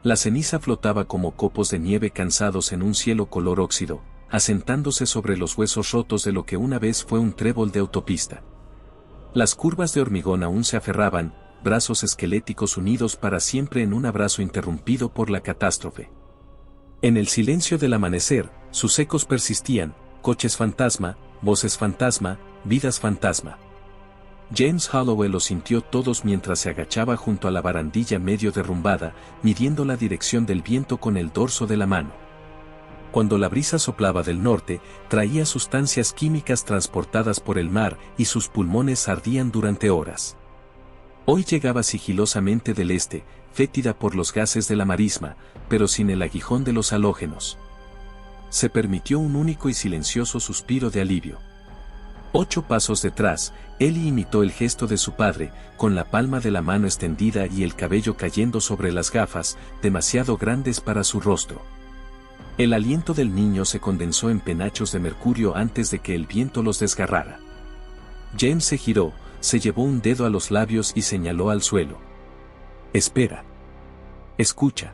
La ceniza flotaba como copos de nieve cansados en un cielo color óxido, asentándose sobre los huesos rotos de lo que una vez fue un trébol de autopista. Las curvas de hormigón aún se aferraban, brazos esqueléticos unidos para siempre en un abrazo interrumpido por la catástrofe. En el silencio del amanecer, sus ecos persistían, coches fantasma, voces fantasma, vidas fantasma. James Holloway los sintió todos mientras se agachaba junto a la barandilla medio derrumbada, midiendo la dirección del viento con el dorso de la mano. Cuando la brisa soplaba del norte, traía sustancias químicas transportadas por el mar y sus pulmones ardían durante horas. Hoy llegaba sigilosamente del este, fétida por los gases de la marisma, pero sin el aguijón de los halógenos. Se permitió un único y silencioso suspiro de alivio. 8 pasos detrás, Ellie imitó el gesto de su padre, con la palma de la mano extendida y el cabello cayendo sobre las gafas, demasiado grandes para su rostro. El aliento del niño se condensó en penachos de mercurio antes de que el viento los desgarrara. James se giró, se llevó un dedo a los labios y señaló al suelo. Espera. Escucha.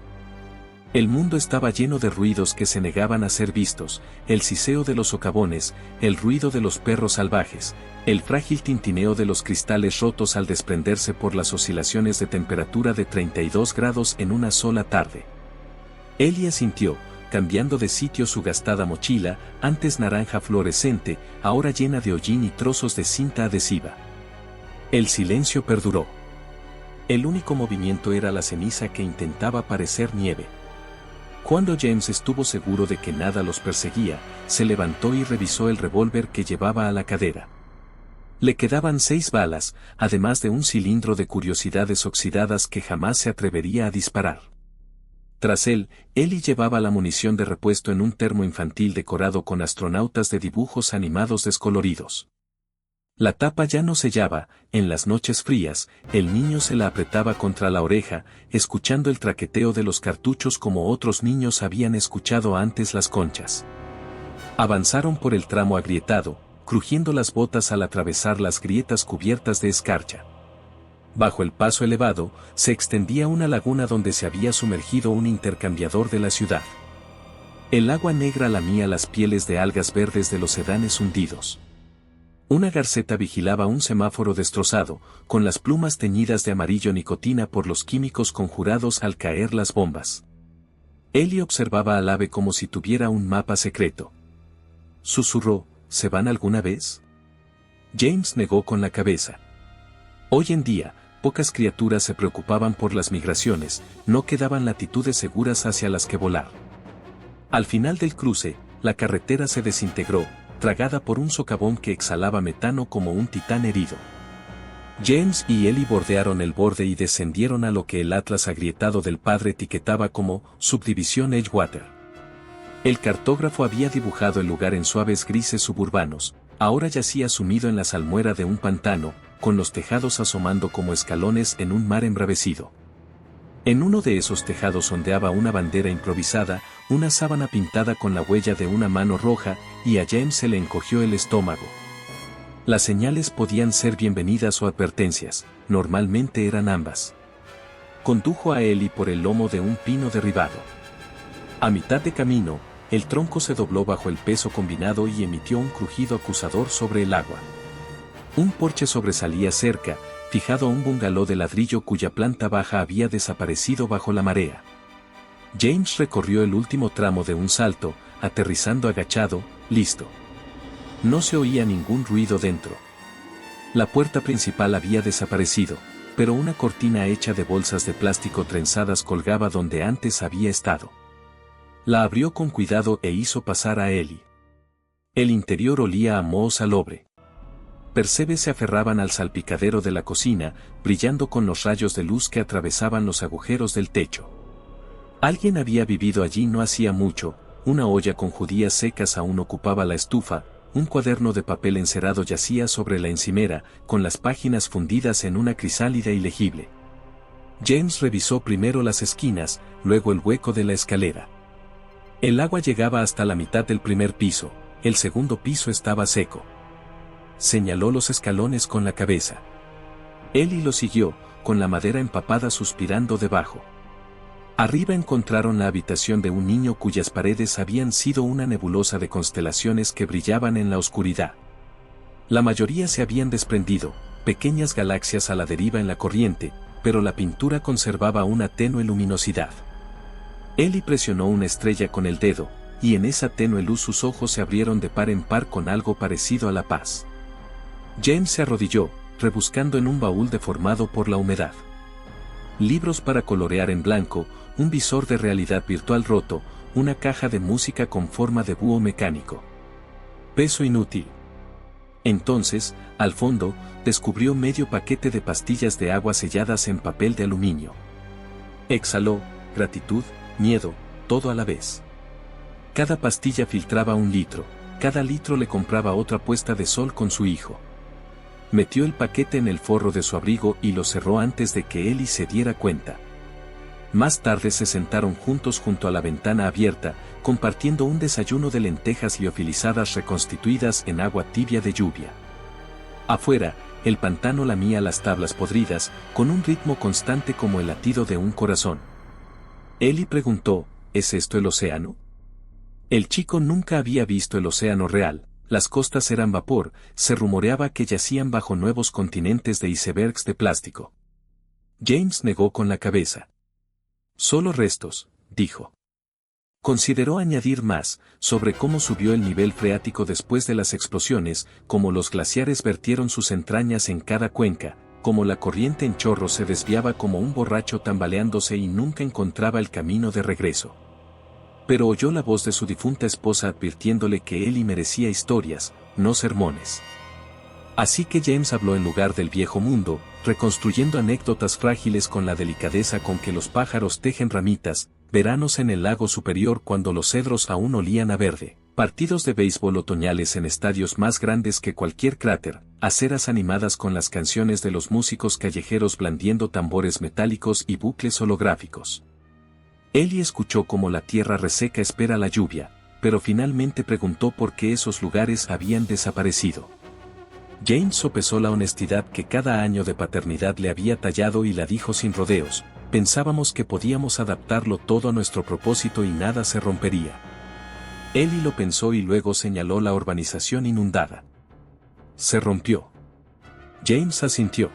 El mundo estaba lleno de ruidos que se negaban a ser vistos, el siseo de los socavones, el ruido de los perros salvajes, el frágil tintineo de los cristales rotos al desprenderse por las oscilaciones de temperatura de 32 grados en una sola tarde. Ellie asintió, cambiando de sitio su gastada mochila, antes naranja fluorescente, ahora llena de hollín y trozos de cinta adhesiva. El silencio perduró. El único movimiento era la ceniza que intentaba parecer nieve. Cuando James estuvo seguro de que nada los perseguía, se levantó y revisó el revólver que llevaba a la cadera. Le quedaban 6 balas, además de un cilindro de curiosidades oxidadas que jamás se atrevería a disparar. Tras él, Ellie llevaba la munición de repuesto en un termo infantil decorado con astronautas de dibujos animados descoloridos. La tapa ya no sellaba, en las noches frías, el niño se la apretaba contra la oreja, escuchando el traqueteo de los cartuchos como otros niños habían escuchado antes las conchas. Avanzaron por el tramo agrietado, crujiendo las botas al atravesar las grietas cubiertas de escarcha. Bajo el paso elevado, se extendía una laguna donde se había sumergido un intercambiador de la ciudad. El agua negra lamía las pieles de algas verdes de los sedanes hundidos. Una garceta vigilaba un semáforo destrozado, con las plumas teñidas de amarillo nicotina por los químicos conjurados al caer las bombas. Ellie observaba al ave como si tuviera un mapa secreto. Susurró, ¿se van alguna vez? James negó con la cabeza. Hoy en día, pocas criaturas se preocupaban por las migraciones, no quedaban latitudes seguras hacia las que volar. Al final del cruce, la carretera se desintegró, tragada por un socavón que exhalaba metano como un titán herido. James y Ellie bordearon el borde y descendieron a lo que el atlas agrietado del padre etiquetaba como Subdivisión Edgewater. El cartógrafo había dibujado el lugar en suaves grises suburbanos, ahora yacía sumido en la salmuera de un pantano, con los tejados asomando como escalones en un mar embravecido. En uno de esos tejados ondeaba una bandera improvisada, una sábana pintada con la huella de una mano roja, y a James se le encogió el estómago. Las señales podían ser bienvenidas o advertencias, normalmente eran ambas. Condujo a Ellie por el lomo de un pino derribado. A mitad de camino, el tronco se dobló bajo el peso combinado y emitió un crujido acusador sobre el agua. Un porche sobresalía cerca, fijado a un bungalow de ladrillo cuya planta baja había desaparecido bajo la marea. James recorrió el último tramo de un salto, aterrizando agachado, listo. No se oía ningún ruido dentro. La puerta principal había desaparecido, pero una cortina hecha de bolsas de plástico trenzadas colgaba donde antes había estado. La abrió con cuidado e hizo pasar a Ellie. El interior olía a moho salobre. Percebes se aferraban al salpicadero de la cocina, brillando con los rayos de luz que atravesaban los agujeros del techo. Alguien había vivido allí no hacía mucho, una olla con judías secas aún ocupaba la estufa, un cuaderno de papel encerado yacía sobre la encimera, con las páginas fundidas en una crisálida ilegible. James revisó primero las esquinas, luego el hueco de la escalera. El agua llegaba hasta la mitad del primer piso, el segundo piso estaba seco. Señaló los escalones con la cabeza. Ellie lo siguió, con la madera empapada suspirando debajo. Arriba encontraron la habitación de un niño cuyas paredes habían sido una nebulosa de constelaciones que brillaban en la oscuridad. La mayoría se habían desprendido, pequeñas galaxias a la deriva en la corriente, pero la pintura conservaba una tenue luminosidad. Ellie presionó una estrella con el dedo, y en esa tenue luz sus ojos se abrieron de par en par con algo parecido a la paz. James se arrodilló, rebuscando en un baúl deformado por la humedad. Libros para colorear en blanco, un visor de realidad virtual roto, una caja de música con forma de búho mecánico. Peso inútil. Entonces, al fondo, descubrió medio paquete de pastillas de agua selladas en papel de aluminio. Exhaló, gratitud, miedo, todo a la vez. Cada pastilla filtraba 1 litro, cada litro le compraba otra puesta de sol con su hijo. Metió el paquete en el forro de su abrigo y lo cerró antes de que Ellie se diera cuenta. Más tarde se sentaron juntos junto a la ventana abierta, compartiendo un desayuno de lentejas liofilizadas reconstituidas en agua tibia de lluvia. Afuera, el pantano lamía las tablas podridas, con un ritmo constante como el latido de un corazón. Ellie preguntó, ¿es esto el océano? El chico nunca había visto el océano real, las costas eran vapor, se rumoreaba que yacían bajo nuevos continentes de icebergs de plástico. James negó con la cabeza. Solo restos, dijo. Consideró añadir más, sobre cómo subió el nivel freático después de las explosiones, cómo los glaciares vertieron sus entrañas en cada cuenca, cómo la corriente en chorro se desviaba como un borracho tambaleándose y nunca encontraba el camino de regreso. Pero oyó la voz de su difunta esposa advirtiéndole que Ellie merecía historias, no sermones. Así que James habló en lugar del viejo mundo, reconstruyendo anécdotas frágiles con la delicadeza con que los pájaros tejen ramitas, veranos en el lago superior cuando los cedros aún olían a verde, partidos de béisbol otoñales en estadios más grandes que cualquier cráter, aceras animadas con las canciones de los músicos callejeros blandiendo tambores metálicos y bucles holográficos. Ellie escuchó cómo la tierra reseca espera la lluvia, pero finalmente preguntó por qué esos lugares habían desaparecido. James sopesó la honestidad que cada año de paternidad le había tallado y la dijo sin rodeos, pensábamos que podíamos adaptarlo todo a nuestro propósito y nada se rompería. Ellie lo pensó y luego señaló la urbanización inundada. Se rompió. James asintió.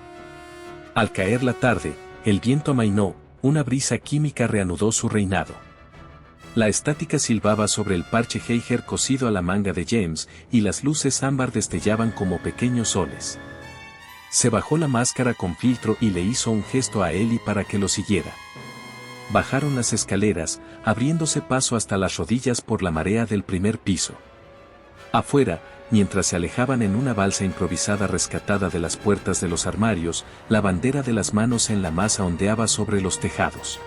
Al caer la tarde, el viento amainó, una brisa química reanudó su reinado. La estática silbaba sobre el parche Geiger cosido a la manga de James, y las luces ámbar destellaban como pequeños soles. Se bajó la máscara con filtro y le hizo un gesto a Ellie para que lo siguiera. Bajaron las escaleras, abriéndose paso hasta las rodillas por la marea del primer piso. Afuera, mientras se alejaban en una balsa improvisada rescatada de las puertas de los armarios, la bandera de las manos en la masa ondeaba sobre los tejados.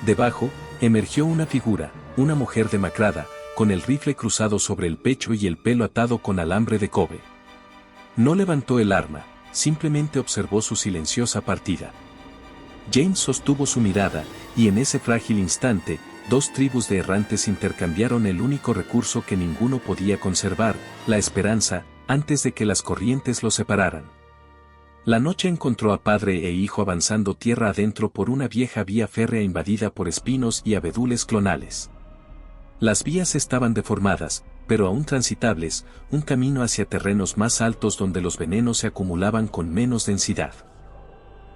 Debajo, emergió una figura, una mujer demacrada, con el rifle cruzado sobre el pecho y el pelo atado con alambre de cobre. No levantó el arma, simplemente observó su silenciosa partida. James sostuvo su mirada, y en ese frágil instante, 2 tribus de errantes intercambiaron el único recurso que ninguno podía conservar, la esperanza, antes de que las corrientes los separaran. La noche encontró a padre e hijo avanzando tierra adentro por una vieja vía férrea invadida por espinos y abedules clonales. Las vías estaban deformadas, pero aún transitables, un camino hacia terrenos más altos donde los venenos se acumulaban con menos densidad.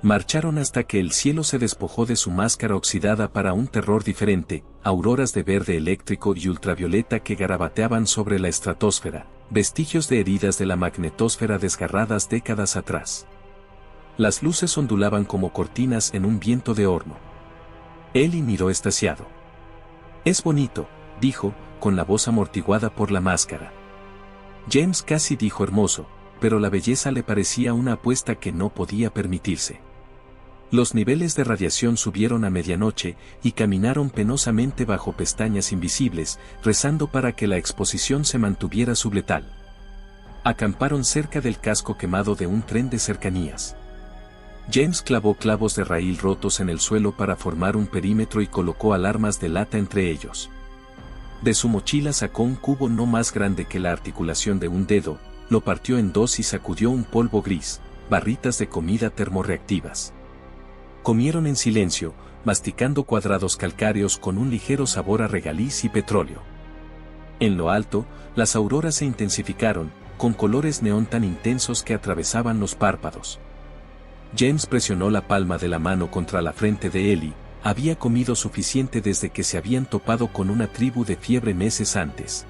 Marcharon hasta que el cielo se despojó de su máscara oxidada para un terror diferente, auroras de verde eléctrico y ultravioleta que garabateaban sobre la estratosfera, vestigios de heridas de la magnetosfera desgarradas décadas atrás. Las luces ondulaban como cortinas en un viento de horno. Ellie miró extasiado. «Es bonito», dijo, con la voz amortiguada por la máscara. James casi dijo hermoso, pero la belleza le parecía una apuesta que no podía permitirse. Los niveles de radiación subieron a medianoche y caminaron penosamente bajo pestañas invisibles, rezando para que la exposición se mantuviera subletal. Acamparon cerca del casco quemado de un tren de cercanías. James clavó clavos de raíl rotos en el suelo para formar un perímetro y colocó alarmas de lata entre ellos. De su mochila sacó un cubo no más grande que la articulación de un dedo, lo partió en 2 y sacudió un polvo gris, barritas de comida termorreactivas. Comieron en silencio, masticando cuadrados calcáreos con un ligero sabor a regaliz y petróleo. En lo alto, las auroras se intensificaron, con colores neón tan intensos que atravesaban los párpados. James presionó la palma de la mano contra la frente de Ellie. Había comido suficiente desde que se habían topado con una tribu de fiebre meses antes.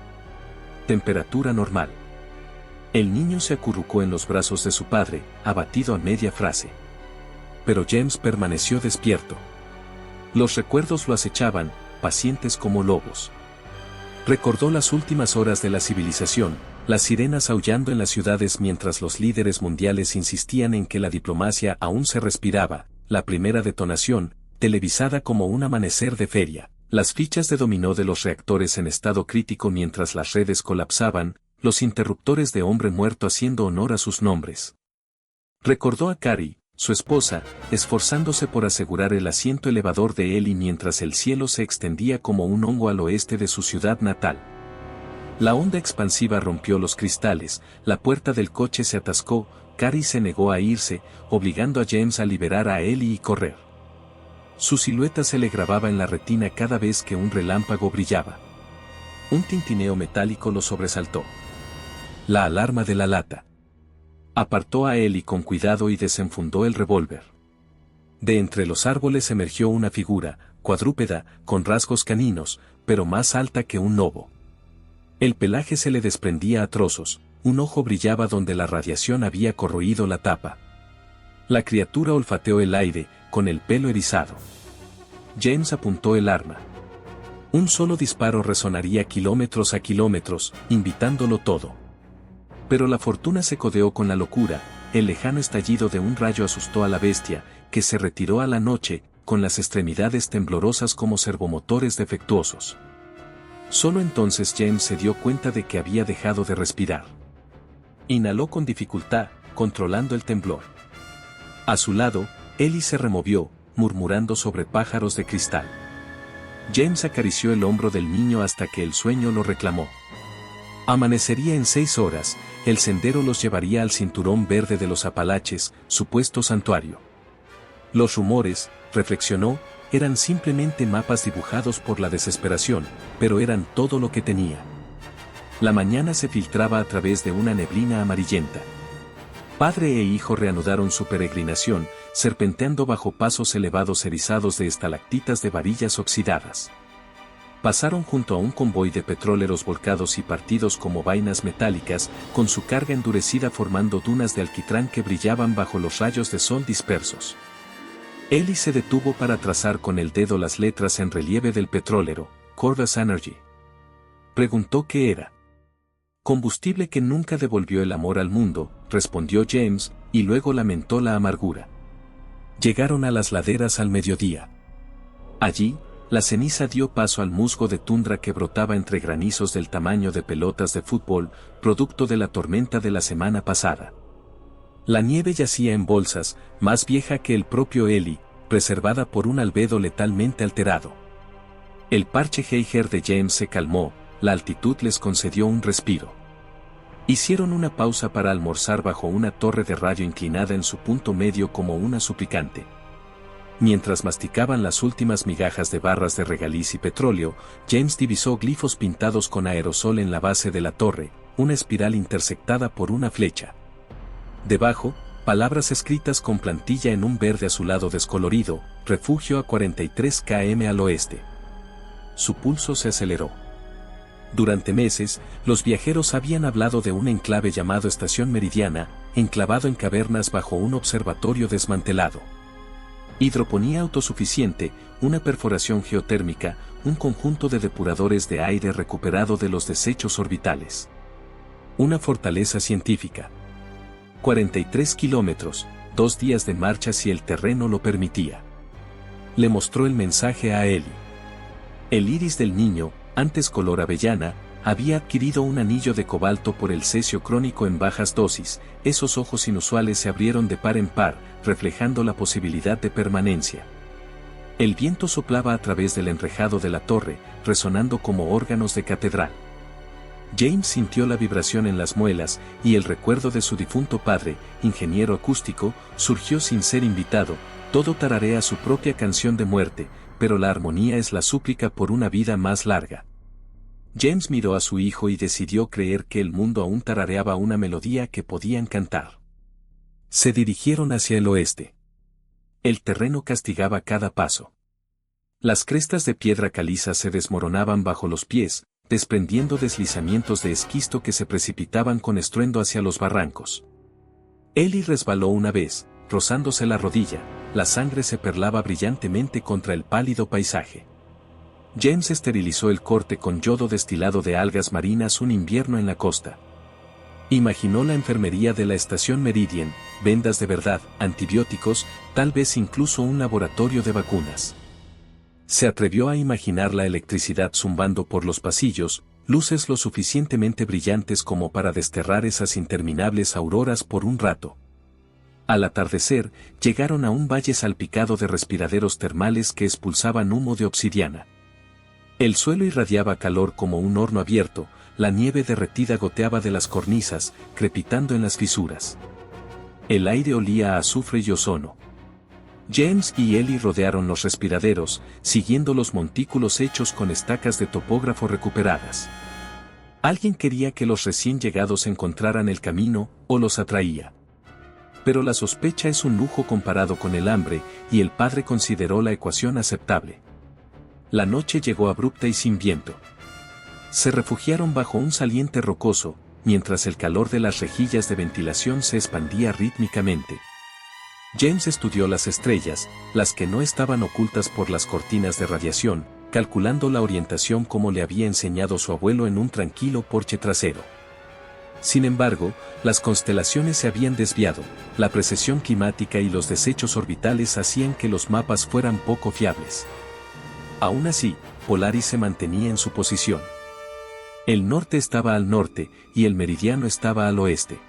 Temperatura normal. El niño se acurrucó en los brazos de su padre, abatido a media frase. Pero James permaneció despierto. Los recuerdos lo acechaban, pacientes como lobos. Recordó las últimas horas de la civilización, las sirenas aullando en las ciudades mientras los líderes mundiales insistían en que la diplomacia aún se respiraba, la primera detonación, televisada como un amanecer de feria, las fichas de dominó de los reactores en estado crítico mientras las redes colapsaban, los interruptores de hombre muerto haciendo honor a sus nombres. Recordó a Carrie, su esposa, esforzándose por asegurar el asiento elevador de Ellie mientras el cielo se extendía como un hongo al oeste de su ciudad natal. La onda expansiva rompió los cristales, la puerta del coche se atascó, Carrie se negó a irse, obligando a James a liberar a Ellie y correr. Su silueta se le grababa en la retina cada vez que un relámpago brillaba. Un tintineo metálico lo sobresaltó. La alarma de la lata. Apartó a Ellie con cuidado y desenfundó el revólver. De entre los árboles emergió una figura, cuadrúpeda, con rasgos caninos, pero más alta que un lobo. El pelaje se le desprendía a trozos, un ojo brillaba donde la radiación había corroído la tapa. La criatura olfateó el aire, con el pelo erizado. James apuntó el arma. Un solo disparo resonaría kilómetros a kilómetros, invitándolo todo. Pero la fortuna se codeó con la locura, el lejano estallido de un rayo asustó a la bestia, que se retiró a la noche, con las extremidades temblorosas como servomotores defectuosos. Solo entonces James se dio cuenta de que había dejado de respirar. Inhaló con dificultad, controlando el temblor. A su lado, Ellie se removió, murmurando sobre pájaros de cristal. James acarició el hombro del niño hasta que el sueño lo reclamó. Amanecería en 6 horas, el sendero los llevaría al cinturón verde de los Apalaches, supuesto santuario. Los rumores, reflexionó, eran simplemente mapas dibujados por la desesperación, pero eran todo lo que tenía. La mañana se filtraba a través de una neblina amarillenta. Padre e hijo reanudaron su peregrinación, serpenteando bajo pasos elevados erizados de estalactitas de varillas oxidadas. Pasaron junto a un convoy de petróleros volcados y partidos como vainas metálicas, con su carga endurecida formando dunas de alquitrán que brillaban bajo los rayos de sol dispersos. Ellie se detuvo para trazar con el dedo las letras en relieve del petrólero, Corvus Energy. Preguntó qué era. Combustible que nunca devolvió el amor al mundo, respondió James, y luego lamentó la amargura. Llegaron a las laderas al mediodía. Allí, la ceniza dio paso al musgo de tundra que brotaba entre granizos del tamaño de pelotas de fútbol, producto de la tormenta de la semana pasada. La nieve yacía en bolsas, más vieja que el propio Ellie, preservada por un albedo letalmente alterado. El parche Geiger de James se calmó, la altitud les concedió un respiro. Hicieron una pausa para almorzar bajo una torre de radio inclinada en su punto medio como una suplicante. Mientras masticaban las últimas migajas de barras de regaliz y petróleo, James divisó glifos pintados con aerosol en la base de la torre, una espiral intersectada por una flecha. Debajo, palabras escritas con plantilla en un verde azulado descolorido, refugio a 43 km al oeste. Su pulso se aceleró. Durante meses, los viajeros habían hablado de un enclave llamado Estación Meridiana, enclavado en cavernas bajo un observatorio desmantelado. Hidroponía autosuficiente, una perforación geotérmica, un conjunto de depuradores de aire recuperado de los desechos orbitales. Una fortaleza científica. 43 kilómetros, 2 días de marcha si el terreno lo permitía. Le mostró el mensaje a Ellie. El iris del niño, antes color avellana, había adquirido un anillo de cobalto por el cesio crónico en bajas dosis, esos ojos inusuales se abrieron de par en par, reflejando la posibilidad de permanencia. El viento soplaba a través del enrejado de la torre, resonando como órganos de catedral. James sintió la vibración en las muelas, y el recuerdo de su difunto padre, ingeniero acústico, surgió sin ser invitado. Todo tararea su propia canción de muerte, pero la armonía es la súplica por una vida más larga. James miró a su hijo y decidió creer que el mundo aún tarareaba una melodía que podían cantar. Se dirigieron hacia el oeste. El terreno castigaba cada paso. Las crestas de piedra caliza se desmoronaban bajo los pies, desprendiendo deslizamientos de esquisto que se precipitaban con estruendo hacia los barrancos. Ellie resbaló una vez, rozándose la rodilla, la sangre se perlaba brillantemente contra el pálido paisaje. James esterilizó el corte con yodo destilado de algas marinas un invierno en la costa. Imaginó la enfermería de la estación Meridian, vendas de verdad, antibióticos, tal vez incluso un laboratorio de vacunas. Se atrevió a imaginar la electricidad zumbando por los pasillos, luces lo suficientemente brillantes como para desterrar esas interminables auroras por un rato. Al atardecer, llegaron a un valle salpicado de respiraderos termales que expulsaban humo de obsidiana. El suelo irradiaba calor como un horno abierto, la nieve derretida goteaba de las cornisas, crepitando en las fisuras. El aire olía a azufre y ozono. James y Ellie rodearon los respiraderos, siguiendo los montículos hechos con estacas de topógrafo recuperadas. Alguien quería que los recién llegados encontraran el camino, o los atraía. Pero la sospecha es un lujo comparado con el hambre, y el padre consideró la ecuación aceptable. La noche llegó abrupta y sin viento. Se refugiaron bajo un saliente rocoso, mientras el calor de las rejillas de ventilación se expandía rítmicamente. James estudió las estrellas, las que no estaban ocultas por las cortinas de radiación, calculando la orientación como le había enseñado su abuelo en un tranquilo porche trasero. Sin embargo, las constelaciones se habían desviado, la precesión climática y los desechos orbitales hacían que los mapas fueran poco fiables. Aún así, Polaris se mantenía en su posición. El norte estaba al norte, y el meridiano estaba al oeste.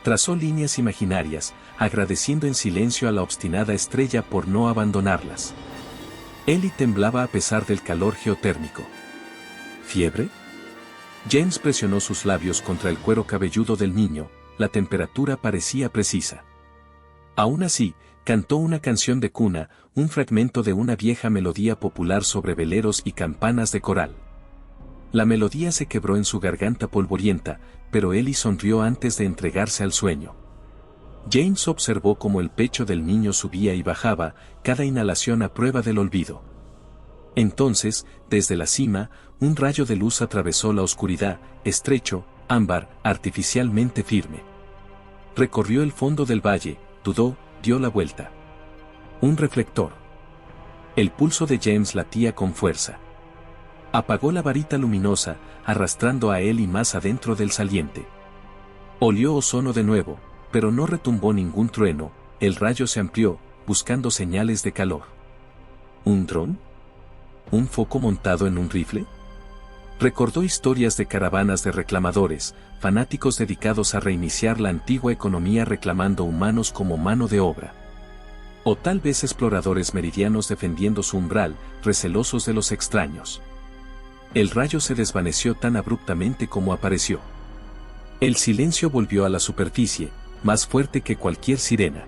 Trazó líneas imaginarias, agradeciendo en silencio a la obstinada estrella por no abandonarlas. Ellie temblaba a pesar del calor geotérmico. ¿Fiebre? James presionó sus labios contra el cuero cabelludo del niño, la temperatura parecía precisa. Aún así, cantó una canción de cuna, un fragmento de una vieja melodía popular sobre veleros y campanas de coral. La melodía se quebró en su garganta polvorienta, pero Ellie sonrió antes de entregarse al sueño. James observó cómo el pecho del niño subía y bajaba, cada inhalación a prueba del olvido. Entonces, desde la cima, un rayo de luz atravesó la oscuridad, estrecho, ámbar, artificialmente firme. Recorrió el fondo del valle, dudó, dio la vuelta. Un reflector. El pulso de James latía con fuerza. Apagó la varita luminosa, arrastrando a Ellie más adentro del saliente. Olió ozono de nuevo, pero no retumbó ningún trueno, el rayo se amplió, buscando señales de calor. ¿Un dron? ¿Un foco montado en un rifle? Recordó historias de caravanas de reclamadores, fanáticos dedicados a reiniciar la antigua economía reclamando humanos como mano de obra. O tal vez exploradores meridianos defendiendo su umbral, recelosos de los extraños. El rayo se desvaneció tan abruptamente como apareció. El silencio volvió a la superficie, más fuerte que cualquier sirena.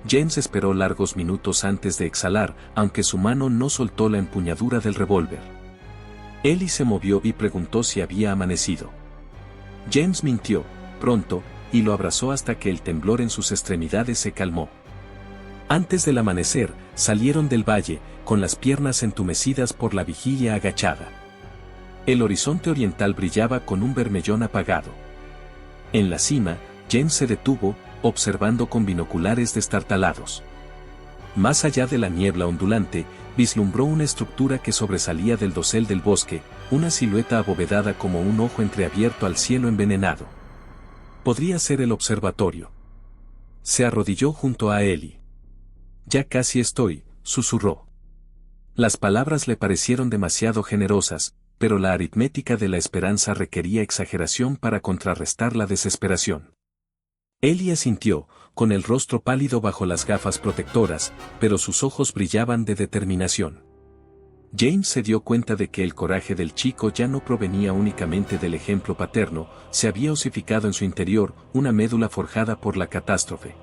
James esperó largos minutos antes de exhalar, aunque su mano no soltó la empuñadura del revólver. Ellie se movió y preguntó si había amanecido. James mintió, pronto, y lo abrazó hasta que el temblor en sus extremidades se calmó. Antes del amanecer, salieron del valle, con las piernas entumecidas por la vigilia agachada. El horizonte oriental brillaba con un vermellón apagado. En la cima, James se detuvo, observando con binoculares destartalados. Más allá de la niebla ondulante, vislumbró una estructura que sobresalía del dosel del bosque, una silueta abovedada como un ojo entreabierto al cielo envenenado. Podría ser el observatorio. Se arrodilló junto a Ellie. «Ya casi estoy», susurró. Las palabras le parecieron demasiado generosas, pero la aritmética de la esperanza requería exageración para contrarrestar la desesperación. Ellie asintió, con el rostro pálido bajo las gafas protectoras, pero sus ojos brillaban de determinación. James se dio cuenta de que el coraje del chico ya no provenía únicamente del ejemplo paterno, se había osificado en su interior una médula forjada por la catástrofe.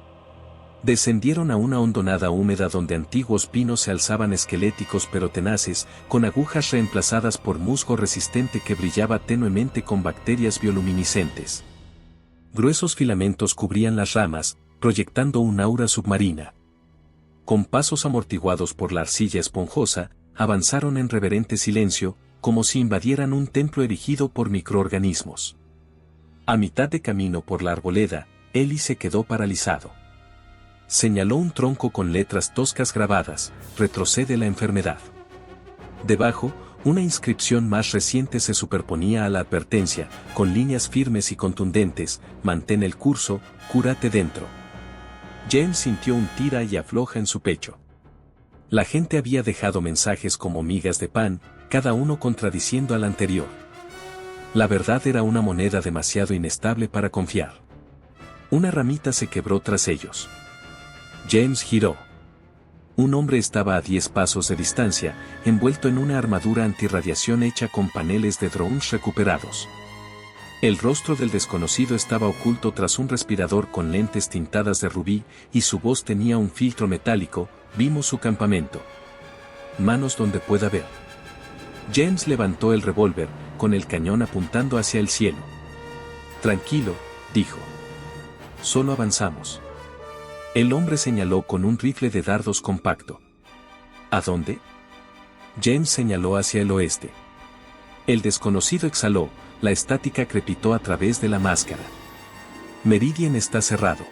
Descendieron a una hondonada húmeda donde antiguos pinos se alzaban esqueléticos pero tenaces, con agujas reemplazadas por musgo resistente que brillaba tenuemente con bacterias bioluminiscentes. Gruesos filamentos cubrían las ramas, proyectando un aura submarina. Con pasos amortiguados por la arcilla esponjosa, avanzaron en reverente silencio, como si invadieran un templo erigido por microorganismos. A mitad de camino por la arboleda, Eli se quedó paralizado. Señaló un tronco con letras toscas grabadas: retrocede la enfermedad. Debajo, una inscripción más reciente se superponía a la advertencia, con líneas firmes y contundentes: mantén el curso, cúrate dentro. James sintió un tira y afloja en su pecho. La gente había dejado mensajes como migas de pan, cada uno contradiciendo al anterior. La verdad era una moneda demasiado inestable para confiar. Una ramita se quebró tras ellos. James giró. Un hombre estaba a 10 pasos de distancia, envuelto en una armadura antirradiación hecha con paneles de drones recuperados. El rostro del desconocido estaba oculto tras un respirador con lentes tintadas de rubí, y su voz tenía un filtro metálico: vimos su campamento. Manos donde pueda ver. James levantó el revólver, con el cañón apuntando hacia el cielo. Tranquilo, dijo. Solo avanzamos. El hombre señaló con un rifle de dardos compacto. ¿A dónde? James señaló hacia el oeste. El desconocido exhaló, la estática crepitó a través de la máscara. Meridian está cerrado.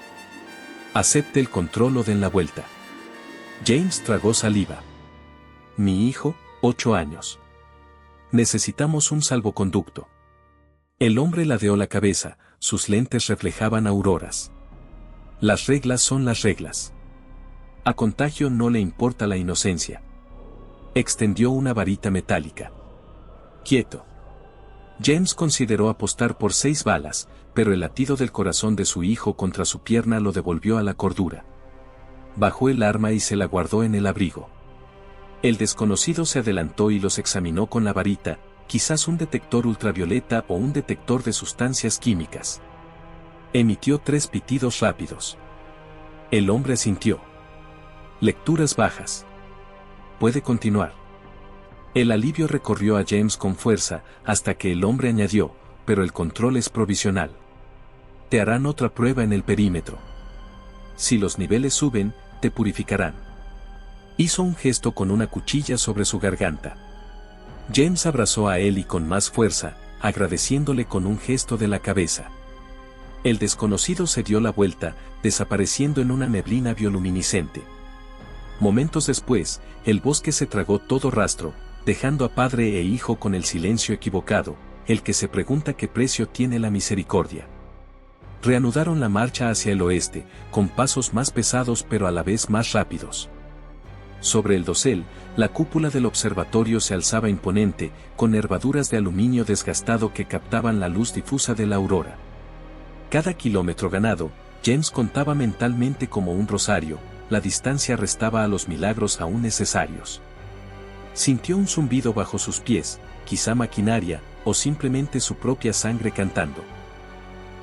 Acepte el control o den la vuelta. James tragó saliva. Mi hijo, 8 años. Necesitamos un salvoconducto. El hombre ladeó la cabeza, sus lentes reflejaban auroras. Las reglas son las reglas. A Contagio no le importa la inocencia. Extendió una varita metálica. Quieto. James consideró apostar por 6 balas, pero el latido del corazón de su hijo contra su pierna lo devolvió a la cordura. Bajó el arma y se la guardó en el abrigo. El desconocido se adelantó y los examinó con la varita, quizás un detector ultravioleta o un detector de sustancias químicas. Emitió 3 pitidos rápidos. El hombre asintió. Lecturas bajas. Puede continuar. El alivio recorrió a James con fuerza, hasta que el hombre añadió: pero el control es provisional. Te harán otra prueba en el perímetro. Si los niveles suben, te purificarán. Hizo un gesto con una cuchilla sobre su garganta. James abrazó a Eli con más fuerza, agradeciéndole con un gesto de la cabeza. El desconocido se dio la vuelta, desapareciendo en una neblina bioluminiscente. Momentos después, el bosque se tragó todo rastro, dejando a padre e hijo con el silencio equivocado, el que se pregunta qué precio tiene la misericordia. Reanudaron la marcha hacia el oeste, con pasos más pesados pero a la vez más rápidos. Sobre el dosel, la cúpula del observatorio se alzaba imponente, con nervaduras de aluminio desgastado que captaban la luz difusa de la aurora. Cada kilómetro ganado, James contaba mentalmente como un rosario: la distancia restaba a los milagros aún necesarios. Sintió un zumbido bajo sus pies, quizá maquinaria, o simplemente su propia sangre cantando.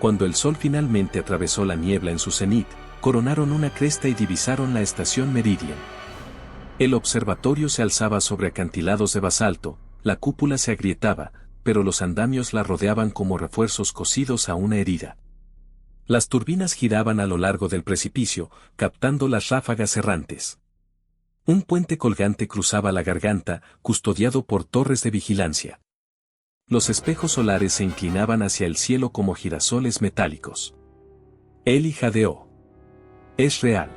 Cuando el sol finalmente atravesó la niebla en su cenit, coronaron una cresta y divisaron la estación Meridian. El observatorio se alzaba sobre acantilados de basalto, la cúpula se agrietaba, pero los andamios la rodeaban como refuerzos cosidos a una herida. Las turbinas giraban a lo largo del precipicio, captando las ráfagas errantes. Un puente colgante cruzaba la garganta, custodiado por torres de vigilancia. Los espejos solares se inclinaban hacia el cielo como girasoles metálicos. Eli jadeó. Es real.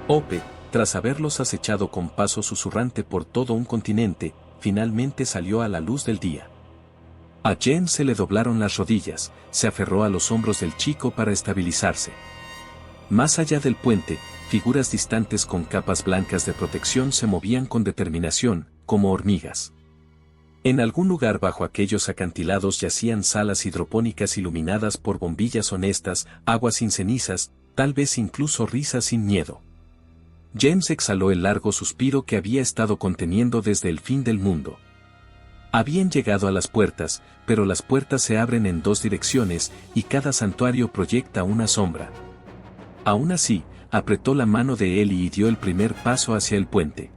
Ope, tras haberlos acechado con paso susurrante por todo un continente, finalmente salió a la luz del día. A James se le doblaron las rodillas, se aferró a los hombros del chico para estabilizarse. Más allá del puente, figuras distantes con capas blancas de protección se movían con determinación, como hormigas. En algún lugar bajo aquellos acantilados yacían salas hidropónicas iluminadas por bombillas honestas, aguas sin cenizas, tal vez incluso risas sin miedo. James exhaló el largo suspiro que había estado conteniendo desde el fin del mundo. Habían llegado a las puertas, pero las puertas se abren en dos direcciones y cada santuario proyecta una sombra. Aún así, apretó la mano de Ellie y dio el primer paso hacia el puente.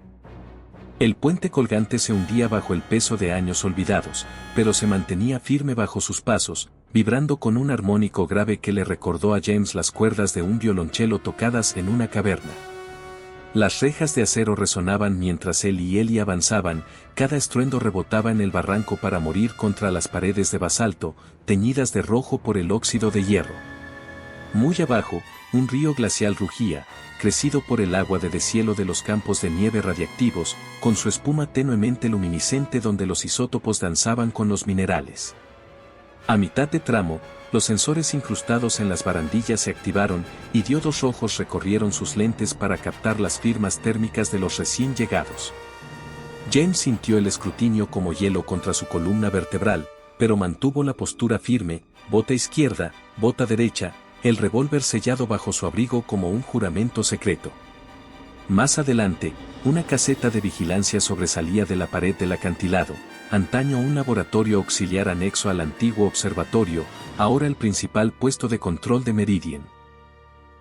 El puente colgante se hundía bajo el peso de años olvidados, pero se mantenía firme bajo sus pasos, vibrando con un armónico grave que le recordó a James las cuerdas de un violonchelo tocadas en una caverna. Las rejas de acero resonaban mientras él y Ellie avanzaban, cada estruendo rebotaba en el barranco para morir contra las paredes de basalto, teñidas de rojo por el óxido de hierro. Muy abajo, un río glacial rugía, crecido por el agua de deshielo de los campos de nieve radiactivos, con su espuma tenuemente luminiscente donde los isótopos danzaban con los minerales. A mitad de tramo, los sensores incrustados en las barandillas se activaron y diodos rojos recorrieron sus lentes para captar las firmas térmicas de los recién llegados. James sintió el escrutinio como hielo contra su columna vertebral, pero mantuvo la postura firme, bota izquierda, bota derecha, el revólver sellado bajo su abrigo como un juramento secreto. Más adelante, una caseta de vigilancia sobresalía de la pared del acantilado, antaño un laboratorio auxiliar anexo al antiguo observatorio, ahora el principal puesto de control de Meridian.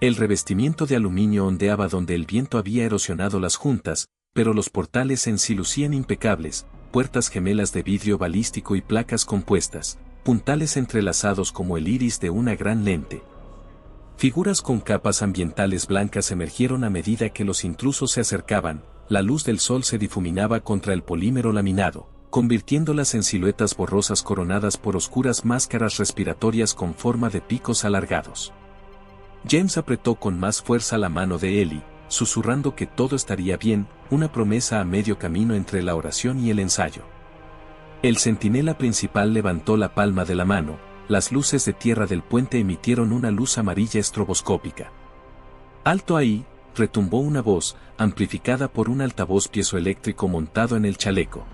El revestimiento de aluminio ondeaba donde el viento había erosionado las juntas, pero los portales en sí lucían impecables, puertas gemelas de vidrio balístico y placas compuestas, puntales entrelazados como el iris de una gran lente. Figuras con capas ambientales blancas emergieron a medida que los intrusos se acercaban, la luz del sol se difuminaba contra el polímero laminado, convirtiéndolas en siluetas borrosas coronadas por oscuras máscaras respiratorias con forma de picos alargados. James apretó con más fuerza la mano de Ellie, susurrando que todo estaría bien, una promesa a medio camino entre la oración y el ensayo. El centinela principal levantó la palma de la mano, las luces de tierra del puente emitieron una luz amarilla estroboscópica. «Alto ahí», retumbó una voz, amplificada por un altavoz piezoeléctrico montado en el chaleco.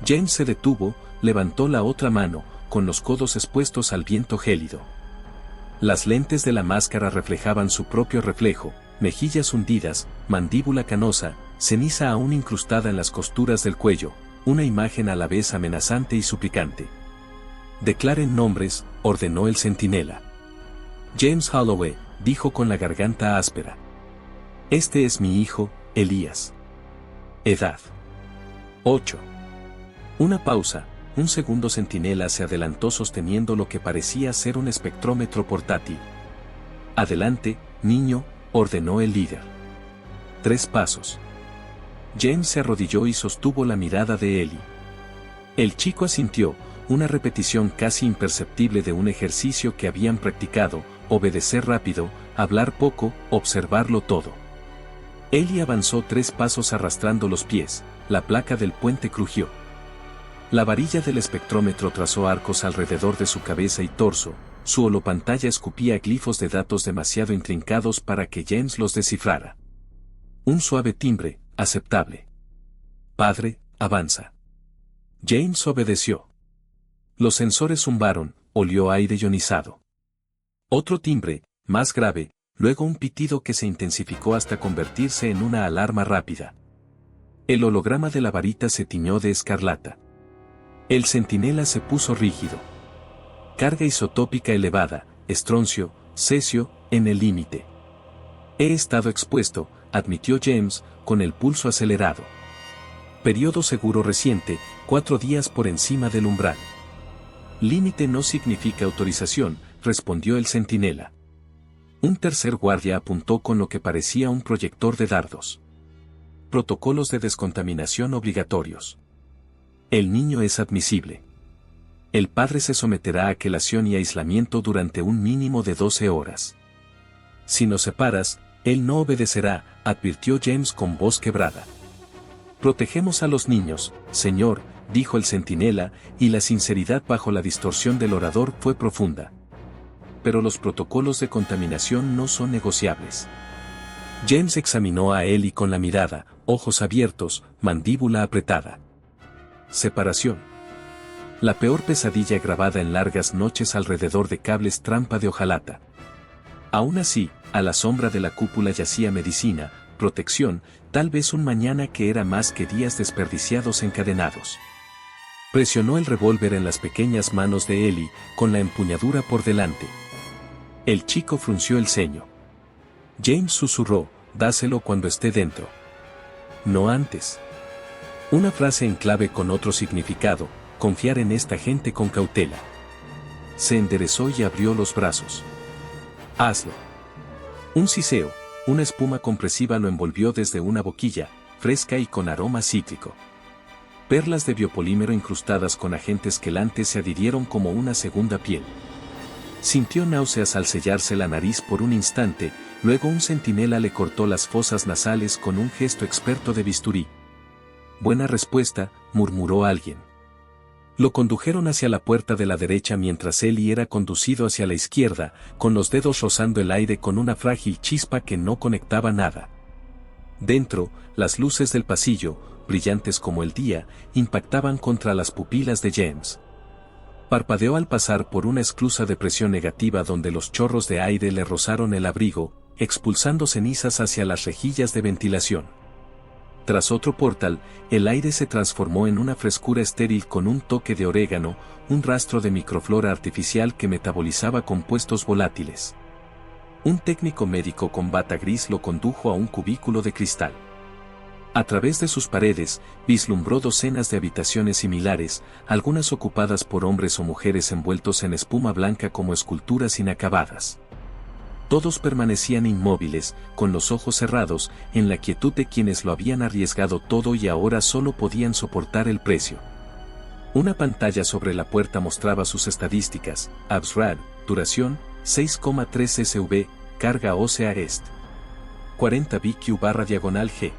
James se detuvo, levantó la otra mano, con los codos expuestos al viento gélido. Las lentes de la máscara reflejaban su propio reflejo, mejillas hundidas, mandíbula canosa, ceniza aún incrustada en las costuras del cuello, una imagen a la vez amenazante y suplicante. «Declaren nombres», ordenó el centinela. «James Holloway», dijo con la garganta áspera. «Este es mi hijo, Elías. Edad: 8». Una pausa, un segundo centinela se adelantó sosteniendo lo que parecía ser un espectrómetro portátil. «Adelante, niño», ordenó el líder. 3 pasos. James se arrodilló y sostuvo la mirada de Ellie. El chico asintió, una repetición casi imperceptible de un ejercicio que habían practicado, obedecer rápido, hablar poco, observarlo todo. Ellie avanzó 3 pasos arrastrando los pies, la placa del puente crujió. La varilla del espectrómetro trazó arcos alrededor de su cabeza y torso, su holopantalla escupía glifos de datos demasiado intrincados para que James los descifrara. Un suave timbre, aceptable. «Padre, avanza». James obedeció. Los sensores zumbaron, olió aire ionizado. Otro timbre, más grave, luego un pitido que se intensificó hasta convertirse en una alarma rápida. El holograma de la varita se tiñó de escarlata. El centinela se puso rígido. Carga isotópica elevada, estroncio, cesio, en el límite. «He estado expuesto», admitió James, con el pulso acelerado. «Periodo seguro reciente, 4 días por encima del umbral». «Límite no significa autorización», respondió el centinela. Un tercer guardia apuntó con lo que parecía un proyector de dardos. «Protocolos de descontaminación obligatorios. El niño es admisible. El padre se someterá a quelación y aislamiento durante un mínimo de 12 horas. Si nos separas, él no obedecerá», advirtió James con voz quebrada. «Protegemos a los niños, señor», dijo el centinela, y la sinceridad bajo la distorsión del orador fue profunda. «Pero los protocolos de contaminación no son negociables». James examinó a Ellie con la mirada, ojos abiertos, mandíbula apretada. Separación. La peor pesadilla grabada en largas noches alrededor de cables trampa de hojalata. Aún así, a la sombra de la cúpula yacía medicina, protección, tal vez un mañana que era más que días desperdiciados encadenados. Presionó el revólver en las pequeñas manos de Ellie, con la empuñadura por delante. El chico frunció el ceño. James susurró, dáselo cuando esté dentro. No antes. Una frase en clave con otro significado, confiar en esta gente con cautela. Se enderezó y abrió los brazos. Hazlo. Un siseo, una espuma compresiva lo envolvió desde una boquilla, fresca y con aroma cítrico. Perlas de biopolímero incrustadas con agentes quelantes se adhirieron como una segunda piel. Sintió náuseas al sellarse la nariz por un instante, luego un centinela le cortó las fosas nasales con un gesto experto de bisturí. Buena respuesta, murmuró alguien. Lo condujeron hacia la puerta de la derecha mientras Ellie era conducido hacia la izquierda, con los dedos rozando el aire con una frágil chispa que no conectaba nada. Dentro, las luces del pasillo, brillantes como el día, impactaban contra las pupilas de James. Parpadeó al pasar por una esclusa de presión negativa donde los chorros de aire le rozaron el abrigo, expulsando cenizas hacia las rejillas de ventilación. Tras otro portal, el aire se transformó en una frescura estéril con un toque de orégano, un rastro de microflora artificial que metabolizaba compuestos volátiles. Un técnico médico con bata gris lo condujo a un cubículo de cristal. A través de sus paredes, vislumbró docenas de habitaciones similares, algunas ocupadas por hombres o mujeres envueltos en espuma blanca como esculturas inacabadas. Todos permanecían inmóviles, con los ojos cerrados, en la quietud de quienes lo habían arriesgado todo y ahora solo podían soportar el precio. Una pantalla sobre la puerta mostraba sus estadísticas: ABSRAD, duración, 6,3 SV, carga ósea EST. 40 BQ/G.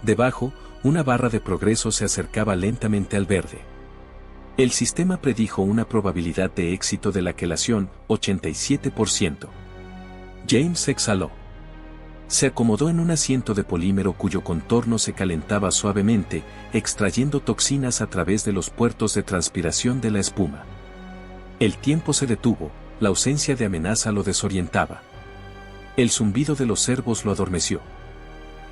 Debajo, una barra de progreso se acercaba lentamente al verde. El sistema predijo una probabilidad de éxito de la quelación, 87%. James exhaló. Se acomodó en un asiento de polímero cuyo contorno se calentaba suavemente, extrayendo toxinas a través de los puertos de transpiración de la espuma. El tiempo se detuvo, la ausencia de amenaza lo desorientaba. El zumbido de los cervos lo adormeció.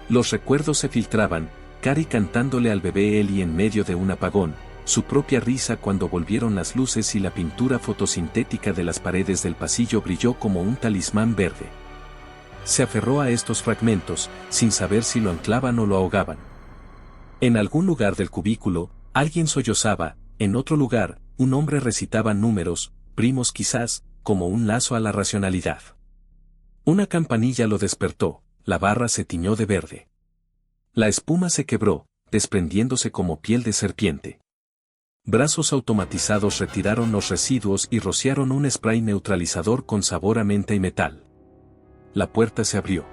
Los recuerdos se filtraban, Carrie cantándole al bebé Ellie en medio de un apagón, su propia risa cuando volvieron las luces y la pintura fotosintética de las paredes del pasillo brilló como un talismán verde. Se aferró a estos fragmentos, sin saber si lo anclaban o lo ahogaban. En algún lugar del cubículo, alguien sollozaba, en otro lugar, un hombre recitaba números, primos quizás, como un lazo a la racionalidad. Una campanilla lo despertó, la barra se tiñó de verde. La espuma se quebró, desprendiéndose como piel de serpiente. Brazos automatizados retiraron los residuos y rociaron un spray neutralizador con sabor a menta y metal. La puerta se abrió.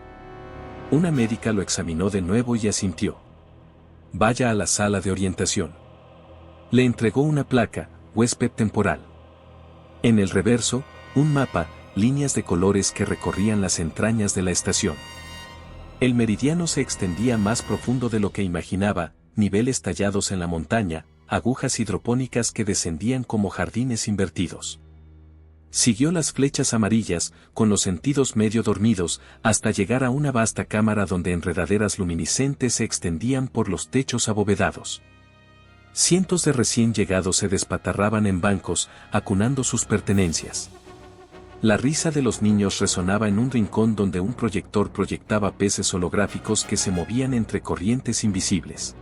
Una médica lo examinó de nuevo y asintió. Vaya a la sala de orientación. Le entregó una placa, huésped temporal. En el reverso, un mapa, líneas de colores que recorrían las entrañas de la estación. El meridiano se extendía más profundo de lo que imaginaba, niveles tallados en la montaña, agujas hidropónicas que descendían como jardines invertidos. Siguió las flechas amarillas, con los sentidos medio dormidos, hasta llegar a una vasta cámara donde enredaderas luminiscentes se extendían por los techos abovedados. Cientos de recién llegados se despatarraban en bancos, acunando sus pertenencias. La risa de los niños resonaba en un rincón donde un proyector proyectaba peces holográficos que se movían entre corrientes invisibles.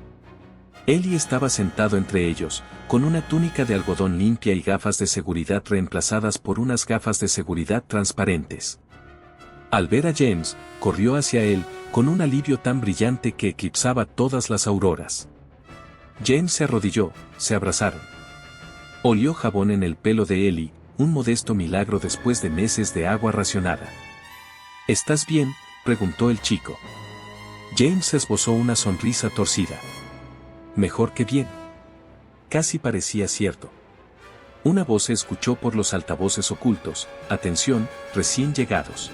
Ellie estaba sentado entre ellos, con una túnica de algodón limpia y gafas de seguridad reemplazadas por unas gafas de seguridad transparentes. Al ver a James, corrió hacia él, con un alivio tan brillante que eclipsaba todas las auroras. James se arrodilló, se abrazaron. Olió jabón en el pelo de Ellie, un modesto milagro después de meses de agua racionada. ¿Estás bien?, preguntó el chico. James esbozó una sonrisa torcida. Mejor que bien. Casi parecía cierto. Una voz se escuchó por los altavoces ocultos: atención, recién llegados.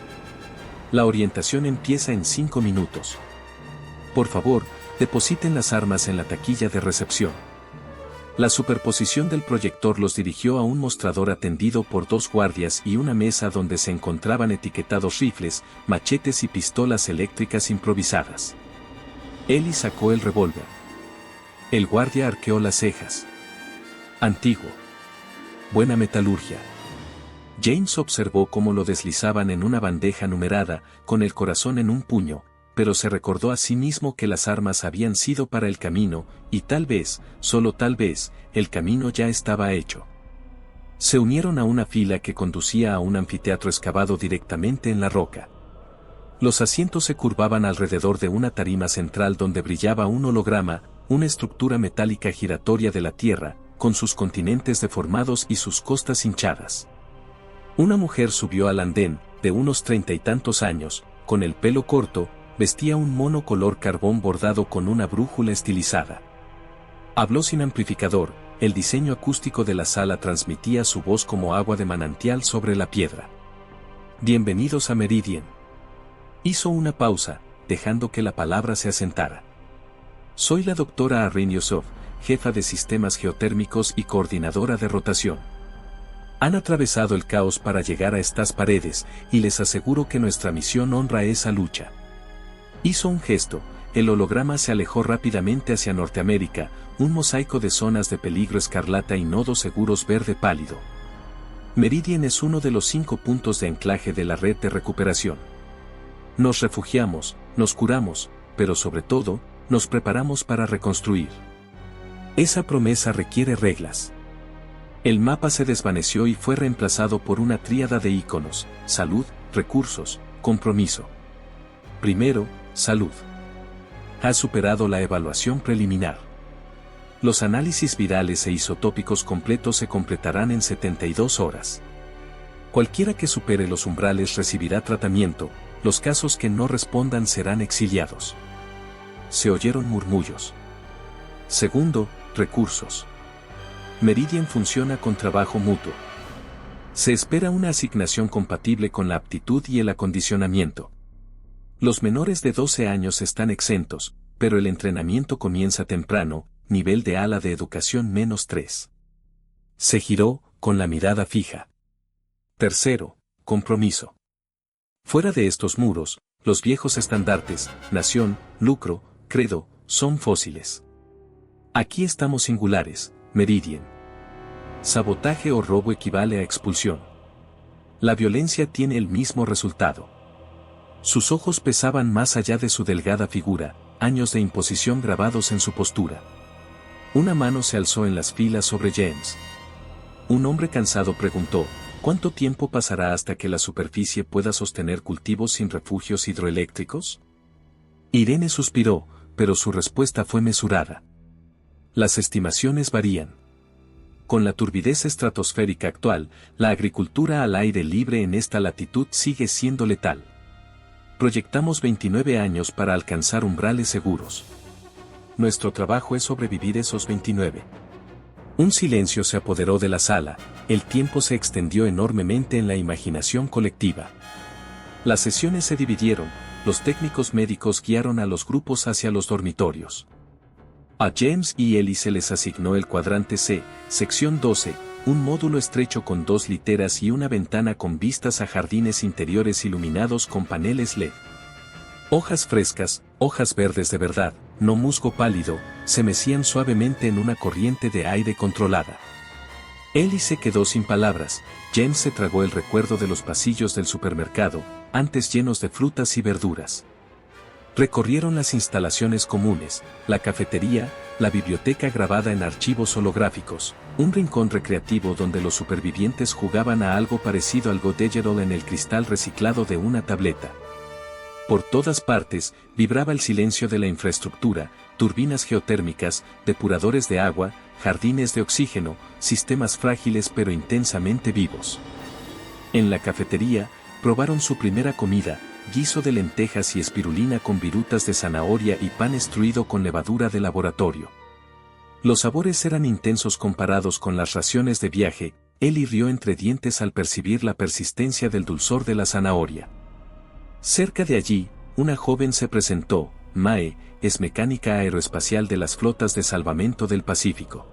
La orientación empieza en 5 minutos. Por favor, depositen las armas en la taquilla de recepción. La superposición del proyector los dirigió a un mostrador atendido por 2 guardias y una mesa donde se encontraban etiquetados rifles, machetes y pistolas eléctricas improvisadas. Ellie sacó el revólver. El guardia arqueó las cejas. Antiguo. Buena metalurgia. James observó cómo lo deslizaban en una bandeja numerada, con el corazón en un puño, pero se recordó a sí mismo que las armas habían sido para el camino, y tal vez, solo tal vez, el camino ya estaba hecho. Se unieron a una fila que conducía a un anfiteatro excavado directamente en la roca. Los asientos se curvaban alrededor de una tarima central donde brillaba un holograma, una estructura metálica giratoria de la Tierra, con sus continentes deformados y sus costas hinchadas. Una mujer subió al andén, de unos 30 y tantos años, con el pelo corto, vestía un mono color carbón bordado con una brújula estilizada. Habló sin amplificador, el diseño acústico de la sala transmitía su voz como agua de manantial sobre la piedra. Bienvenidos a Meridian. Hizo una pausa, dejando que la palabra se asentara. Soy la doctora Arryn Yosef, jefa de sistemas geotérmicos y coordinadora de rotación. Han atravesado el caos para llegar a estas paredes, y les aseguro que nuestra misión honra esa lucha. Hizo un gesto, el holograma se alejó rápidamente hacia Norteamérica, un mosaico de zonas de peligro escarlata y nodos seguros verde pálido. Meridian es uno de los 5 puntos de anclaje de la red de recuperación. Nos refugiamos, nos curamos, pero sobre todo, nos preparamos para reconstruir. Esa promesa requiere reglas. El mapa se desvaneció y fue reemplazado por una tríada de íconos: salud, recursos, compromiso. Primero, salud. Has superado la evaluación preliminar. Los análisis virales e isotópicos completos se completarán en 72 horas. Cualquiera que supere los umbrales recibirá tratamiento, los casos que no respondan serán exiliados. Se oyeron murmullos. Segundo, recursos. Meridian funciona con trabajo mutuo. Se espera una asignación compatible con la aptitud y el acondicionamiento. Los menores de 12 años están exentos, pero el entrenamiento comienza temprano, nivel de ala de educación -3. Se giró, con la mirada fija. Tercero, compromiso. Fuera de estos muros, los viejos estandartes, nación, lucro, credo, son fósiles. Aquí estamos singulares, Meridian. Sabotaje o robo equivale a expulsión. La violencia tiene el mismo resultado. Sus ojos pesaban más allá de su delgada figura, años de imposición grabados en su postura. Una mano se alzó en las filas sobre James. Un hombre cansado preguntó: ¿cuánto tiempo pasará hasta que la superficie pueda sostener cultivos sin refugios hidroeléctricos? Irene suspiró, pero su respuesta fue mesurada. Las estimaciones varían. Con la turbidez estratosférica actual, la agricultura al aire libre en esta latitud sigue siendo letal. Proyectamos 29 años para alcanzar umbrales seguros. Nuestro trabajo es sobrevivir esos 29. Un silencio se apoderó de la sala, el tiempo se extendió enormemente en la imaginación colectiva. Las sesiones se dividieron, los técnicos médicos guiaron a los grupos hacia los dormitorios. A James y Ellie se les asignó el cuadrante C, sección 12, un módulo estrecho con 2 literas y una ventana con vistas a jardines interiores iluminados con paneles LED. Hojas frescas, hojas verdes de verdad, no musgo pálido, se mecían suavemente en una corriente de aire controlada. Ellie se quedó sin palabras, James se tragó el recuerdo de los pasillos del supermercado, antes llenos de frutas y verduras. Recorrieron las instalaciones comunes, la cafetería, la biblioteca grabada en archivos holográficos, un rincón recreativo donde los supervivientes jugaban a algo parecido al Go Digital en el cristal reciclado de una tableta. Por todas partes, vibraba el silencio de la infraestructura, turbinas geotérmicas, depuradores de agua, jardines de oxígeno, sistemas frágiles pero intensamente vivos. En la cafetería, probaron su primera comida, guiso de lentejas y espirulina con virutas de zanahoria y pan extruido con levadura de laboratorio. Los sabores eran intensos comparados con las raciones de viaje. Ellie rió entre dientes al percibir la persistencia del dulzor de la zanahoria. Cerca de allí, una joven se presentó. Mae, es mecánica aeroespacial de las flotas de salvamento del Pacífico.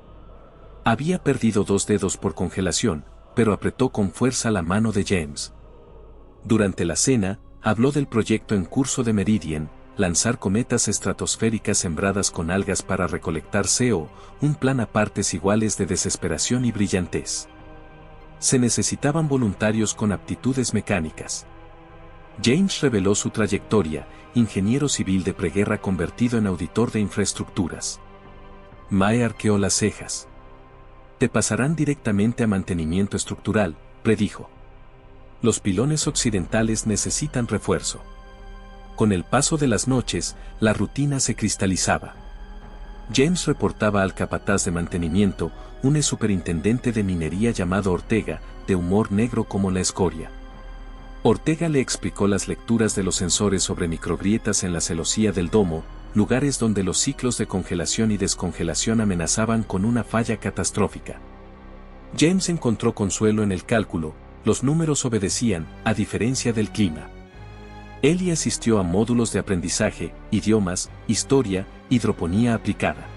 Había perdido 2 dedos por congelación, pero apretó con fuerza la mano de James. Durante la cena, habló del proyecto en curso de Meridian, lanzar cometas estratosféricas sembradas con algas para recolectar CO, un plan a partes iguales de desesperación y brillantez. Se necesitaban voluntarios con aptitudes mecánicas. James reveló su trayectoria, ingeniero civil de preguerra convertido en auditor de infraestructuras. Mae arqueó las cejas. Te pasarán directamente a mantenimiento estructural, predijo. Los pilones occidentales necesitan refuerzo. Con el paso de las noches, la rutina se cristalizaba. James reportaba al capataz de mantenimiento, un superintendente de minería llamado Ortega, de humor negro como la escoria. Ortega le explicó las lecturas de los sensores sobre microgrietas en la celosía del domo, lugares donde los ciclos de congelación y descongelación amenazaban con una falla catastrófica. James encontró consuelo en el cálculo, los números obedecían, a diferencia del clima. Ellie asistió a módulos de aprendizaje, idiomas, historia, hidroponía aplicada.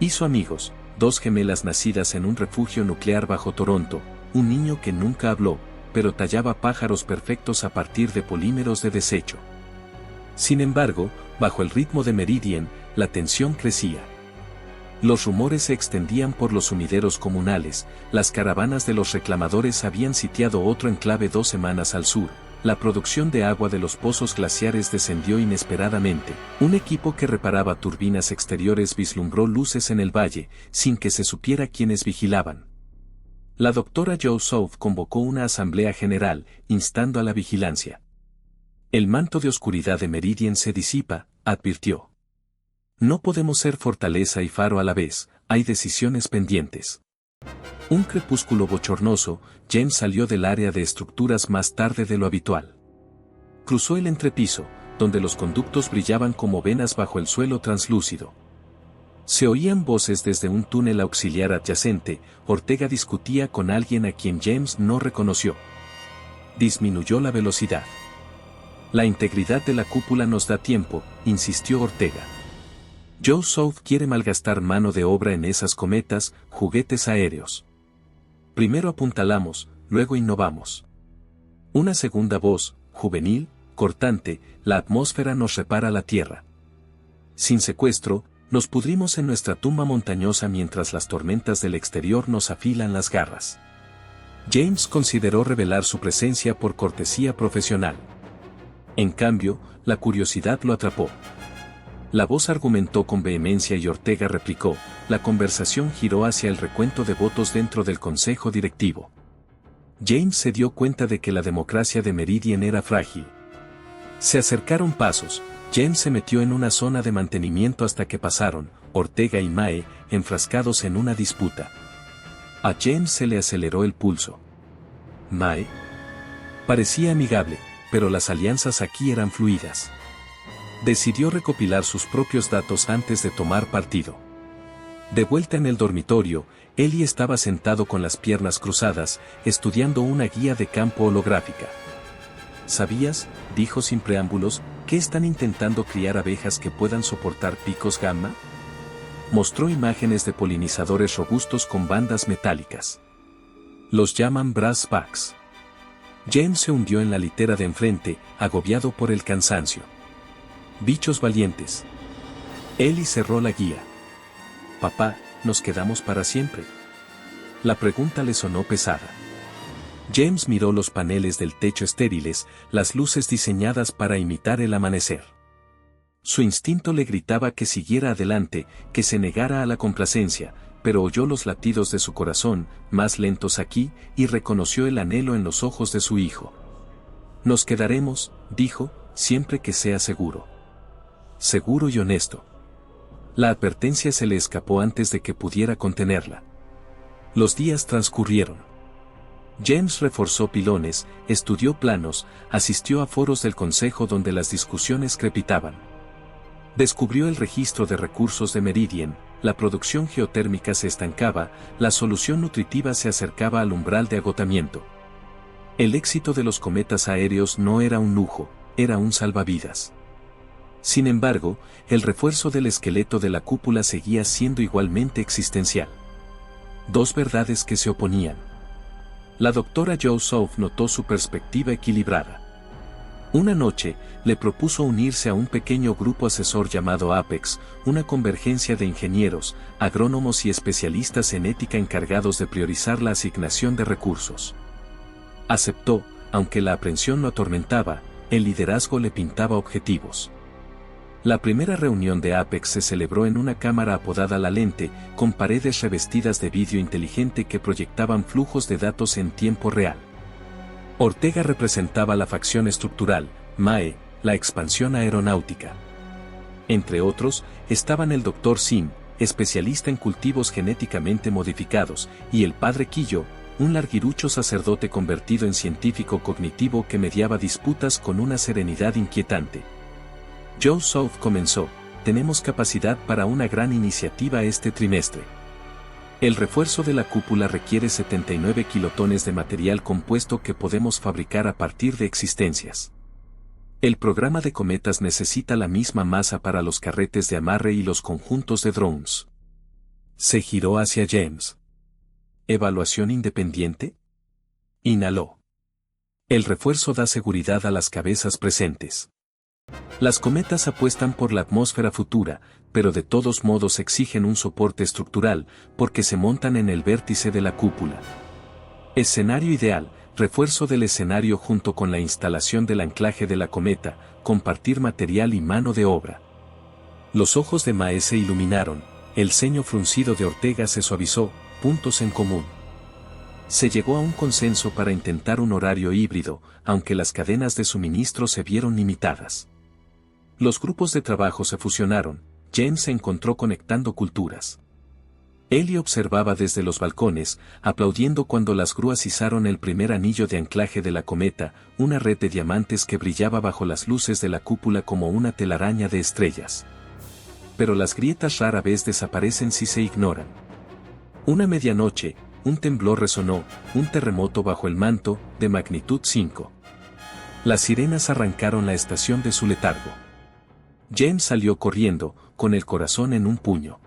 Hizo amigos, 2 gemelas nacidas en un refugio nuclear bajo Toronto, un niño que nunca habló, pero tallaba pájaros perfectos a partir de polímeros de desecho. Sin embargo, bajo el ritmo de Meridian, la tensión crecía. Los rumores se extendían por los sumideros comunales, las caravanas de los reclamadores habían sitiado otro enclave 2 semanas al sur, la producción de agua de los pozos glaciares descendió inesperadamente, un equipo que reparaba turbinas exteriores vislumbró luces en el valle, sin que se supiera quiénes vigilaban. La doctora Jo South convocó una asamblea general, instando a la vigilancia. El manto de oscuridad de Meridian se disipa, advirtió. No podemos ser fortaleza y faro a la vez, hay decisiones pendientes. Un crepúsculo bochornoso, James salió del área de estructuras más tarde de lo habitual. Cruzó el entrepiso, donde los conductos brillaban como venas bajo el suelo translúcido. Se oían voces desde un túnel auxiliar adyacente, Ortega discutía con alguien a quien James no reconoció. Disminuyó la velocidad. La integridad de la cúpula nos da tiempo, insistió Ortega. Joe South quiere malgastar mano de obra en esas cometas, juguetes aéreos. Primero apuntalamos, luego innovamos. Una segunda voz, juvenil, cortante, la atmósfera nos repara la tierra. Sin secuestro, nos pudrimos en nuestra tumba montañosa mientras las tormentas del exterior nos afilan las garras. James consideró revelar su presencia por cortesía profesional. En cambio, la curiosidad lo atrapó. La voz argumentó con vehemencia y Ortega replicó, la conversación giró hacia el recuento de votos dentro del consejo directivo. James se dio cuenta de que la democracia de Meridian era frágil. Se acercaron pasos, James se metió en una zona de mantenimiento hasta que pasaron, Ortega y Mae, enfrascados en una disputa. A James se le aceleró el pulso. Mae parecía amigable, pero las alianzas aquí eran fluidas. Decidió recopilar sus propios datos antes de tomar partido. De vuelta en el dormitorio, Ellie estaba sentado con las piernas cruzadas, estudiando una guía de campo holográfica. ¿Sabías?, dijo sin preámbulos, que están intentando criar abejas que puedan soportar picos gamma? Mostró imágenes de polinizadores robustos con bandas metálicas. Los llaman brass backs. James se hundió en la litera de enfrente, agobiado por el cansancio. Bichos valientes. Ellie cerró la guía. Papá, ¿nos quedamos para siempre? La pregunta le sonó pesada. James miró los paneles del techo estériles, las luces diseñadas para imitar el amanecer. Su instinto le gritaba que siguiera adelante, que se negara a la complacencia, pero oyó los latidos de su corazón, más lentos aquí, y reconoció el anhelo en los ojos de su hijo. Nos quedaremos, dijo, siempre que sea seguro. Seguro y honesto. La advertencia se le escapó antes de que pudiera contenerla. Los días transcurrieron. James reforzó pilones, estudió planos, asistió a foros del consejo donde las discusiones crepitaban. Descubrió el registro de recursos de Meridian, la producción geotérmica se estancaba, la solución nutritiva se acercaba al umbral de agotamiento. El éxito de los cometas aéreos no era un lujo, era un salvavidas. Sin embargo, el refuerzo del esqueleto de la cúpula seguía siendo igualmente existencial. Dos verdades que se oponían. La doctora Jo South notó su perspectiva equilibrada. Una noche, le propuso unirse a un pequeño grupo asesor llamado Apex, una convergencia de ingenieros, agrónomos y especialistas en ética encargados de priorizar la asignación de recursos. Aceptó, aunque la aprensión lo atormentaba, el liderazgo le pintaba objetivos. La primera reunión de Apex se celebró en una cámara apodada La Lente, con paredes revestidas de vidrio inteligente que proyectaban flujos de datos en tiempo real. Ortega representaba la facción estructural, MAE, la expansión aeronáutica. Entre otros, estaban el Dr. Sim, especialista en cultivos genéticamente modificados, y el Padre Quillo, un larguirucho sacerdote convertido en científico cognitivo que mediaba disputas con una serenidad inquietante. Jo South comenzó: tenemos capacidad para una gran iniciativa este trimestre. El refuerzo de la cúpula requiere 79 kilotones de material compuesto que podemos fabricar a partir de existencias. El programa de cometas necesita la misma masa para los carretes de amarre y los conjuntos de drones. Se giró hacia James. ¿Evaluación independiente? Inhaló. El refuerzo da seguridad a las cabezas presentes. Las cometas apuestan por la atmósfera futura, pero de todos modos exigen un soporte estructural, porque se montan en el vértice de la cúpula. Escenario ideal: refuerzo del escenario junto con la instalación del anclaje de la cometa, compartir material y mano de obra. Los ojos de Mae se iluminaron, el ceño fruncido de Ortega se suavizó, puntos en común. Se llegó a un consenso para intentar un horario híbrido, aunque las cadenas de suministro se vieron limitadas. Los grupos de trabajo se fusionaron. James se encontró conectando culturas. Ellie observaba desde los balcones, aplaudiendo cuando las grúas izaron el primer anillo de anclaje de la cometa, una red de diamantes que brillaba bajo las luces de la cúpula como una telaraña de estrellas. Pero las grietas rara vez desaparecen si se ignoran. Una medianoche, un temblor resonó, un terremoto bajo el manto, de magnitud 5. Las sirenas arrancaron la estación de su letargo. James salió corriendo, con el corazón en un puño.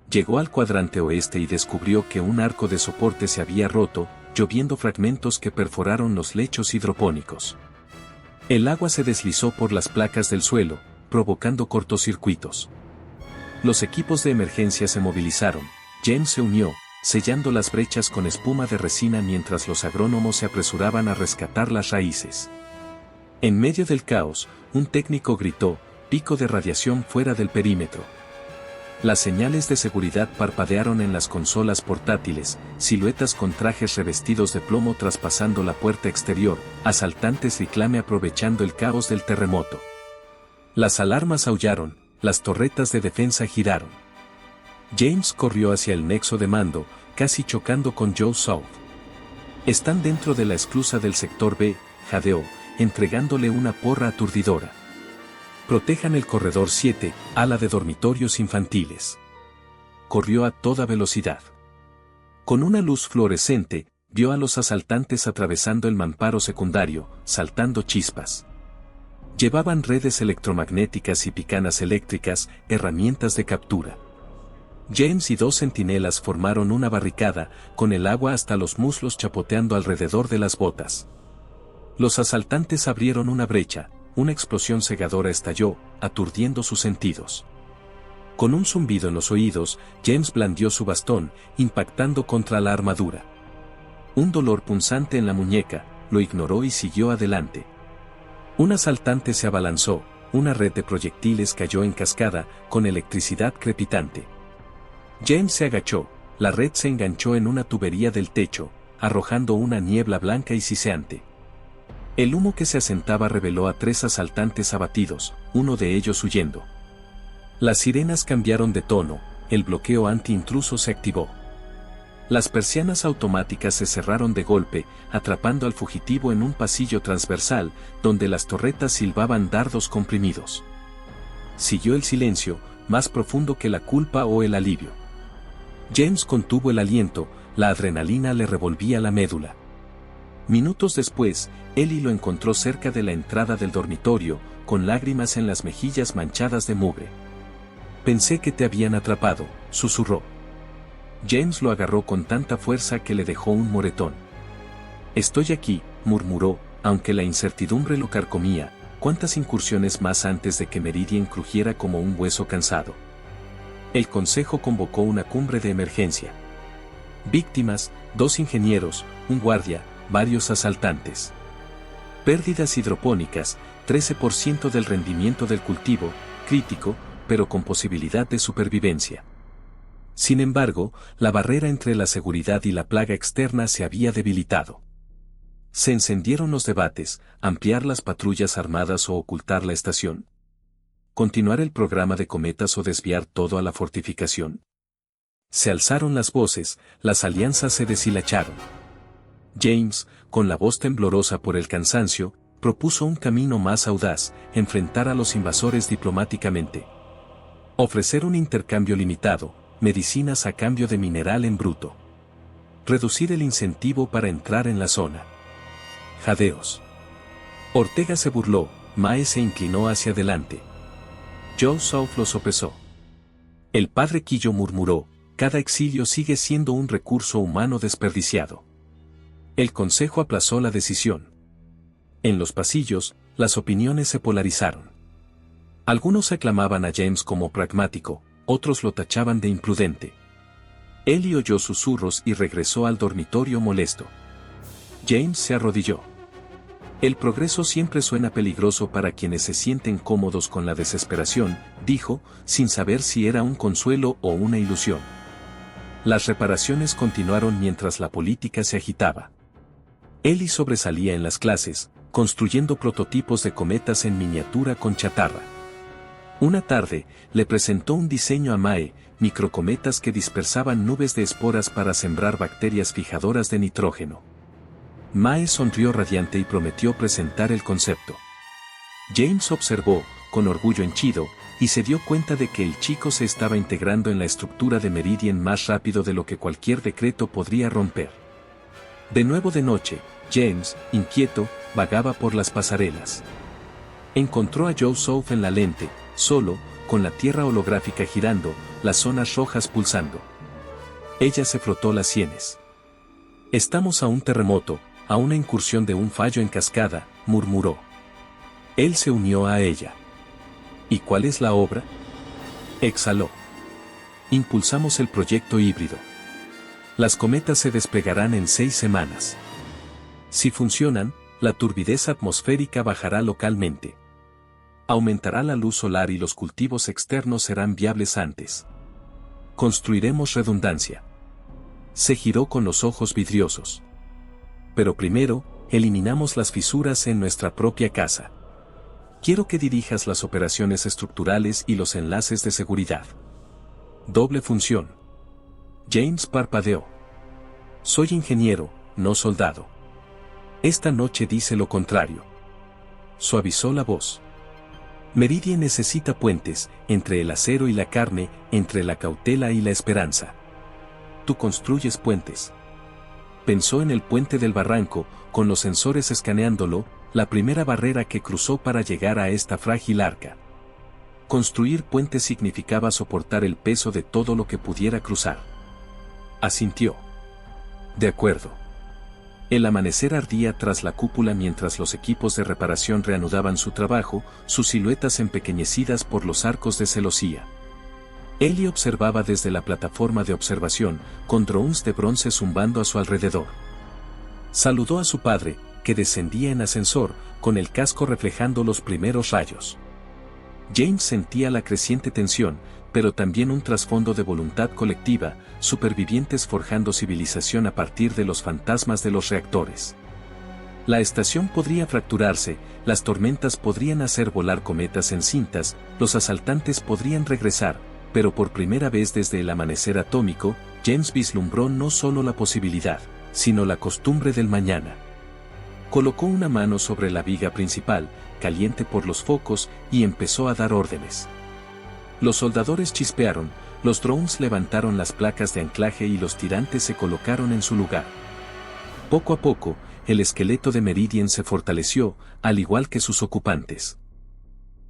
Llegó al cuadrante oeste y descubrió que un arco de soporte se había roto, lloviendo fragmentos que perforaron los lechos hidropónicos. El agua se deslizó por las placas del suelo, provocando cortocircuitos. Los equipos de emergencia se movilizaron. James se unió, sellando las brechas con espuma de resina mientras los agrónomos se apresuraban a rescatar las raíces. En medio del caos, un técnico gritó: pico de radiación fuera del perímetro. Las señales de seguridad parpadearon en las consolas portátiles, siluetas con trajes revestidos de plomo traspasando la puerta exterior, asaltantes reclame aprovechando el caos del terremoto. Las alarmas aullaron, las torretas de defensa giraron. James corrió hacia el nexo de mando, casi chocando con Jo South. Están dentro de la esclusa del sector B, jadeó, entregándole una porra aturdidora. Protejan el corredor 7, ala de dormitorios infantiles. Corrió a toda velocidad. Con una luz fluorescente, vio a los asaltantes atravesando el mamparo secundario, saltando chispas. Llevaban redes electromagnéticas y picanas eléctricas, herramientas de captura. James y dos centinelas formaron una barricada, con el agua hasta los muslos chapoteando alrededor de las botas. Los asaltantes abrieron una brecha. Una explosión cegadora estalló, aturdiendo sus sentidos. Con un zumbido en los oídos, James blandió su bastón, impactando contra la armadura. Un dolor punzante en la muñeca, lo ignoró y siguió adelante. Un asaltante se abalanzó, una red de proyectiles cayó en cascada, con electricidad crepitante. James se agachó, la red se enganchó en una tubería del techo, arrojando una niebla blanca y siseante. El humo que se asentaba reveló a 3 asaltantes abatidos, uno de ellos huyendo. Las sirenas cambiaron de tono, el bloqueo anti-intruso se activó. Las persianas automáticas se cerraron de golpe, atrapando al fugitivo en un pasillo transversal, donde las torretas silbaban dardos comprimidos. Siguió el silencio, más profundo que la culpa o el alivio. James contuvo el aliento, la adrenalina le revolvía la médula. Minutos después, Ellie lo encontró cerca de la entrada del dormitorio, con lágrimas en las mejillas manchadas de mugre. Pensé que te habían atrapado, susurró. James lo agarró con tanta fuerza que le dejó un moretón. «Estoy aquí», murmuró, aunque la incertidumbre lo carcomía. ¿Cuántas incursiones más antes de que Meridian crujiera como un hueso cansado? El consejo convocó una cumbre de emergencia. Víctimas: 2 ingenieros, un guardia, varios asaltantes. Pérdidas hidropónicas: 13% del rendimiento del cultivo, crítico, pero con posibilidad de supervivencia. Sin embargo, la barrera entre la seguridad y la plaga externa se había debilitado. Se encendieron los debates: ampliar las patrullas armadas o ocultar la estación. Continuar el programa de cometas o desviar todo a la fortificación. Se alzaron las voces, las alianzas se deshilacharon. James, con la voz temblorosa por el cansancio, propuso un camino más audaz: enfrentar a los invasores diplomáticamente. Ofrecer un intercambio limitado, medicinas a cambio de mineral en bruto. Reducir el incentivo para entrar en la zona. Jadeos. Ortega se burló, Mae se inclinó hacia adelante. Joe South lo sopesó. El padre Quillo murmuró: cada exilio sigue siendo un recurso humano desperdiciado. El consejo aplazó la decisión. En los pasillos, las opiniones se polarizaron. Algunos aclamaban a James como pragmático, otros lo tachaban de imprudente. Ellie oyó susurros y regresó al dormitorio molesto. James se arrodilló. El progreso siempre suena peligroso para quienes se sienten cómodos con la desesperación, dijo, sin saber si era un consuelo o una ilusión. Las reparaciones continuaron mientras la política se agitaba. Ellie sobresalía en las clases, construyendo prototipos de cometas en miniatura con chatarra. Una tarde, le presentó un diseño a Mae: microcometas que dispersaban nubes de esporas para sembrar bacterias fijadoras de nitrógeno. Mae sonrió radiante y prometió presentar el concepto. James observó, con orgullo henchido, y se dio cuenta de que el chico se estaba integrando en la estructura de Meridian más rápido de lo que cualquier decreto podría romper. De nuevo de noche, James, inquieto, vagaba por las pasarelas. Encontró a Joe South en la lente, solo, con la tierra holográfica girando, las zonas rojas pulsando. Ella se frotó las sienes. «Estamos a un terremoto, a una incursión de un fallo en cascada», murmuró. Él se unió a ella. «¿Y cuál es la obra?», exhaló. «Impulsamos el proyecto híbrido. Las cometas se desplegarán en 6 semanas. Si funcionan, la turbidez atmosférica bajará localmente. Aumentará la luz solar y los cultivos externos serán viables antes. Construiremos redundancia». Se giró con los ojos vidriosos. «Pero primero, eliminamos las fisuras en nuestra propia casa. Quiero que dirijas las operaciones estructurales y los enlaces de seguridad». «Doble función». James parpadeó. «Soy ingeniero, no soldado. Esta noche dice lo contrario». Suavizó la voz. «Meridian necesita puentes, entre el acero y la carne, entre la cautela y la esperanza. Tú construyes puentes». Pensó en el puente del barranco, con los sensores escaneándolo, la primera barrera que cruzó para llegar a esta frágil arca. Construir puentes significaba soportar el peso de todo lo que pudiera cruzar. Asintió. «De acuerdo». El amanecer ardía tras la cúpula mientras los equipos de reparación reanudaban su trabajo, sus siluetas empequeñecidas por los arcos de celosía. Ellie observaba desde la plataforma de observación, con drones de bronce zumbando a su alrededor. Saludó a su padre, que descendía en ascensor, con el casco reflejando los primeros rayos. James sentía la creciente tensión, pero también un trasfondo de voluntad colectiva, supervivientes forjando civilización a partir de los fantasmas de los reactores. La estación podría fracturarse, las tormentas podrían hacer volar cometas en cintas, los asaltantes podrían regresar, pero por primera vez desde el amanecer atómico, James vislumbró no solo la posibilidad, sino la costumbre del mañana. Colocó una mano sobre la viga principal, caliente por los focos, y empezó a dar órdenes. Los soldadores chispearon, los drones levantaron las placas de anclaje y los tirantes se colocaron en su lugar. Poco a poco, el esqueleto de Meridian se fortaleció, al igual que sus ocupantes.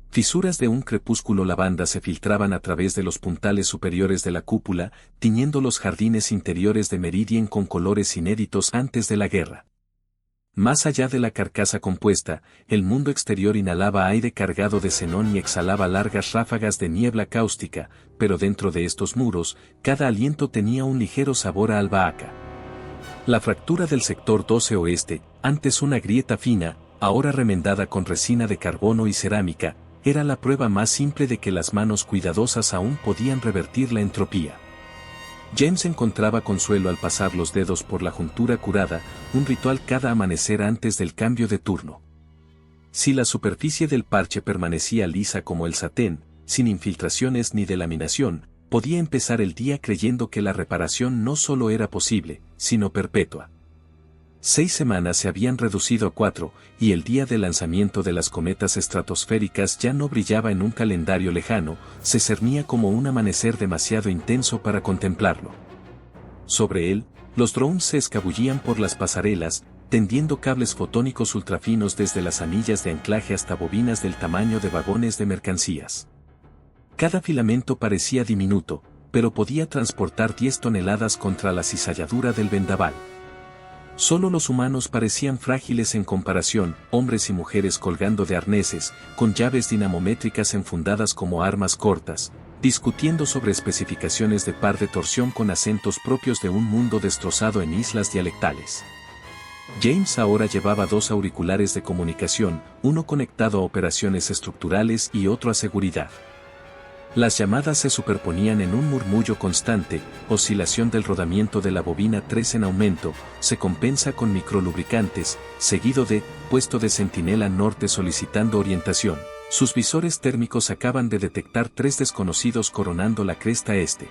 Fisuras de un crepúsculo lavanda se filtraban a través de los puntales superiores de la cúpula, tiñendo los jardines interiores de Meridien con colores inéditos antes de la guerra. Más allá de la carcasa compuesta, el mundo exterior inhalaba aire cargado de xenón y exhalaba largas ráfagas de niebla cáustica, pero dentro de estos muros, cada aliento tenía un ligero sabor a albahaca. La fractura del sector 12 oeste, antes una grieta fina, ahora remendada con resina de carbono y cerámica, era la prueba más simple de que las manos cuidadosas aún podían revertir la entropía. James encontraba consuelo al pasar los dedos por la juntura curada, un ritual cada amanecer antes del cambio de turno. Si la superficie del parche permanecía lisa como el satén, sin infiltraciones ni delaminación, podía empezar el día creyendo que la reparación no solo era posible, sino perpetua. 6 semanas se habían reducido a 4, y el día de lanzamiento de las cometas estratosféricas ya no brillaba en un calendario lejano, se cernía como un amanecer demasiado intenso para contemplarlo. Sobre él, los drones se escabullían por las pasarelas, tendiendo cables fotónicos ultrafinos desde las anillas de anclaje hasta bobinas del tamaño de vagones de mercancías. Cada filamento parecía diminuto, pero podía transportar 10 toneladas contra la cizalladura del vendaval. Solo los humanos parecían frágiles en comparación, hombres y mujeres colgando de arneses, con llaves dinamométricas enfundadas como armas cortas, discutiendo sobre especificaciones de par de torsión con acentos propios de un mundo destrozado en islas dialectales. James ahora llevaba 2 auriculares de comunicación, uno conectado a operaciones estructurales y otro a seguridad. Las llamadas se superponían en un murmullo constante, oscilación del rodamiento de la bobina 3 en aumento, se compensa con microlubricantes, seguido de, puesto de centinela norte solicitando orientación. Sus visores térmicos acaban de detectar 3 desconocidos coronando la cresta este.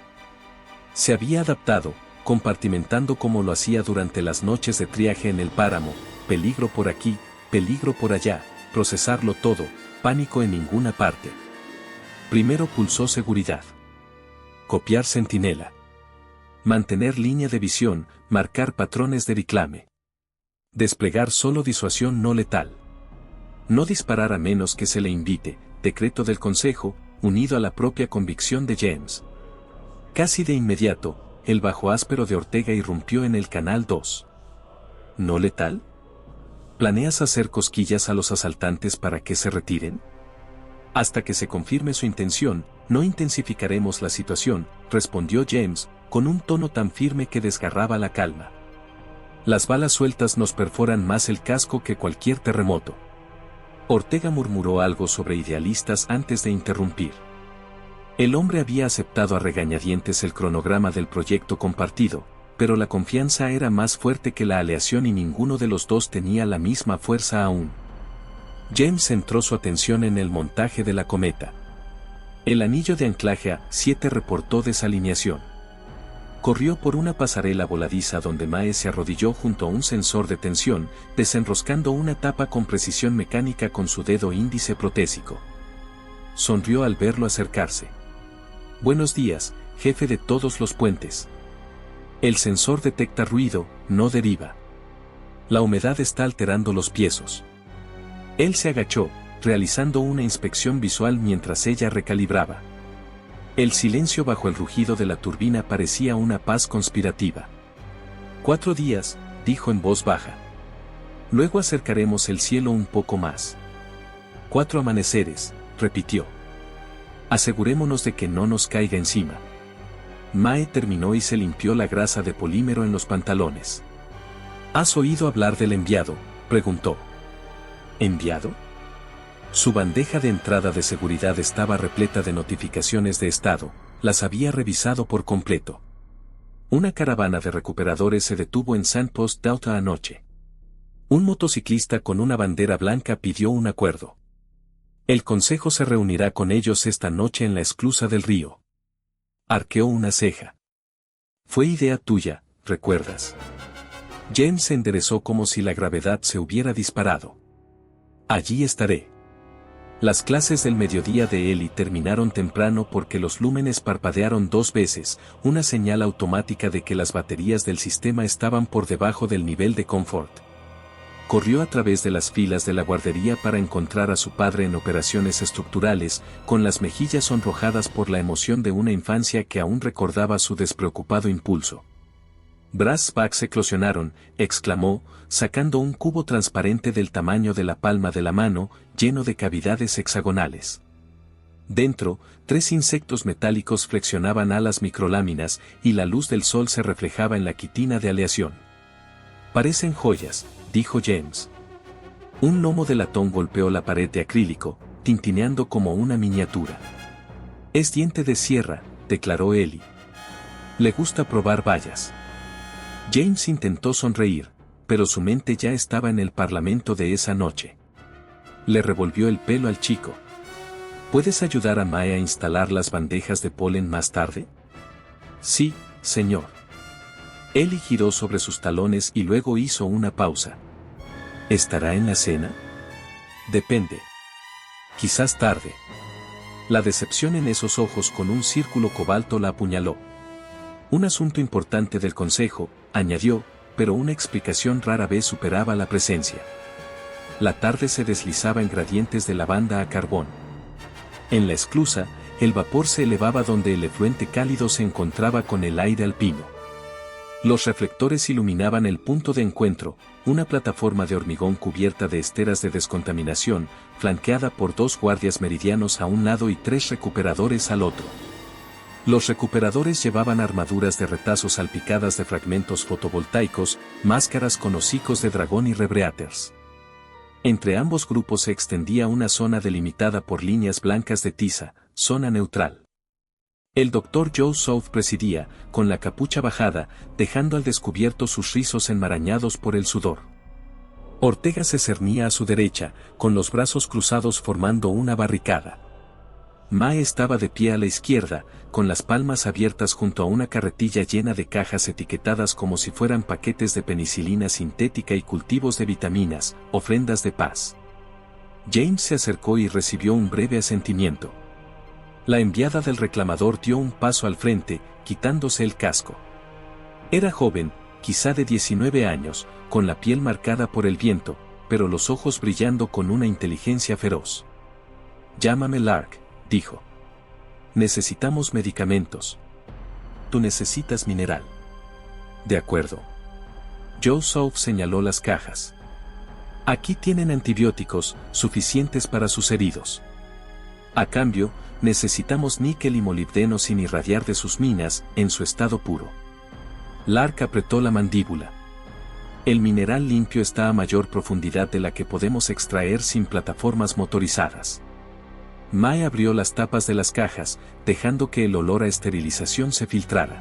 Se había adaptado, compartimentando como lo hacía durante las noches de triaje en el páramo, peligro por aquí, peligro por allá, procesarlo todo, pánico en ninguna parte. Primero pulsó seguridad. Copiar centinela. Mantener línea de visión, marcar patrones de reclame. Desplegar solo disuasión no letal. No disparar a menos que se le invite, decreto del Consejo, unido a la propia convicción de James. Casi de inmediato, el bajo áspero de Ortega irrumpió en el canal 2. ¿No letal? ¿Planeas hacer cosquillas a los asaltantes para que se retiren? Hasta que se confirme su intención, no intensificaremos la situación, respondió James, con un tono tan firme que desgarraba la calma. Las balas sueltas nos perforan más el casco que cualquier terremoto. Ortega murmuró algo sobre idealistas antes de interrumpir. El hombre había aceptado a regañadientes el cronograma del proyecto compartido, pero la confianza era más fuerte que la aleación y ninguno de los dos tenía la misma fuerza aún. James centró su atención en el montaje de la cometa. El anillo de anclaje A7 reportó desalineación. Corrió por una pasarela voladiza donde Mae se arrodilló junto a un sensor de tensión, desenroscando una tapa con precisión mecánica con su dedo índice protésico. Sonrió al verlo acercarse. Buenos días, jefe de todos los puentes. El sensor detecta ruido, no deriva. La humedad está alterando los piesos. Él se agachó, realizando una inspección visual mientras ella recalibraba. El silencio bajo el rugido de la turbina parecía una paz conspirativa. 4 días, dijo en voz baja. Luego acercaremos el cielo un poco más. 4 amaneceres, repitió. Asegurémonos de que no nos caiga encima. Mae terminó y se limpió la grasa de polímero en los pantalones. ¿Has oído hablar del enviado?, preguntó. ¿Enviado? Su bandeja de entrada de seguridad estaba repleta de notificaciones de estado, las había revisado por completo. Una caravana de recuperadores se detuvo en Sandpost Dauta anoche. Un motociclista con una bandera blanca pidió un acuerdo. El consejo se reunirá con ellos esta noche en la esclusa del río. Arqueó una ceja. Fue idea tuya, ¿recuerdas? James se enderezó como si la gravedad se hubiera disparado. Allí estaré. Las clases del mediodía de Eli terminaron temprano porque los lúmenes parpadearon 2 veces, una señal automática de que las baterías del sistema estaban por debajo del nivel de confort. Corrió a través de las filas de la guardería para encontrar a su padre en operaciones estructurales, con las mejillas sonrojadas por la emoción de una infancia que aún recordaba su despreocupado impulso. «Brass bags eclosionaron», exclamó, sacando un cubo transparente del tamaño de la palma de la mano, lleno de cavidades hexagonales. Dentro, 3 insectos metálicos flexionaban alas microláminas y la luz del sol se reflejaba en la quitina de aleación. «Parecen joyas», dijo James. Un gnomo de latón golpeó la pared de acrílico, tintineando como una miniatura. «Es diente de sierra», declaró Ellie. «Le gusta probar bayas». James intentó sonreír, pero su mente ya estaba en el parlamento de esa noche. Le revolvió el pelo al chico. «¿Puedes ayudar a Mae a instalar las bandejas de polen más tarde?» «Sí, señor». Ellie giró sobre sus talones y luego hizo una pausa. «¿Estará en la cena?» «Depende. Quizás tarde». La decepción en esos ojos con un círculo cobalto la apuñaló. «Un asunto importante del consejo», añadió, pero una explicación rara vez superaba la presencia. La tarde se deslizaba en gradientes de lavanda a carbón. En la esclusa, el vapor se elevaba donde el efluente cálido se encontraba con el aire alpino. Los reflectores iluminaban el punto de encuentro, una plataforma de hormigón cubierta de esteras de descontaminación, flanqueada por 2 guardias meridianos a un lado y 3 recuperadores al otro. Los recuperadores llevaban armaduras de retazos salpicadas de fragmentos fotovoltaicos, máscaras con hocicos de dragón y rebreaters. Entre ambos grupos se extendía una zona delimitada por líneas blancas de tiza, zona neutral. El Dr. Joe South presidía, con la capucha bajada, dejando al descubierto sus rizos enmarañados por el sudor. Ortega se cernía a su derecha, con los brazos cruzados formando una barricada. Mae estaba de pie a la izquierda, con las palmas abiertas junto a una carretilla llena de cajas etiquetadas como si fueran paquetes de penicilina sintética y cultivos de vitaminas, ofrendas de paz. James se acercó y recibió un breve asentimiento. La enviada del reclamador dio un paso al frente, quitándose el casco. Era joven, quizá de 19 años, con la piel marcada por el viento, pero los ojos brillando con una inteligencia feroz. «Llámame Lark», dijo. «Necesitamos medicamentos. Tú necesitas mineral». «De acuerdo». Joe South señaló las cajas. «Aquí tienen antibióticos, suficientes para sus heridos. A cambio, necesitamos níquel y molibdeno sin irradiar de sus minas, en su estado puro». Lark apretó la mandíbula. «El mineral limpio está a mayor profundidad de la que podemos extraer sin plataformas motorizadas». Mae abrió las tapas de las cajas, dejando que el olor a esterilización se filtrara.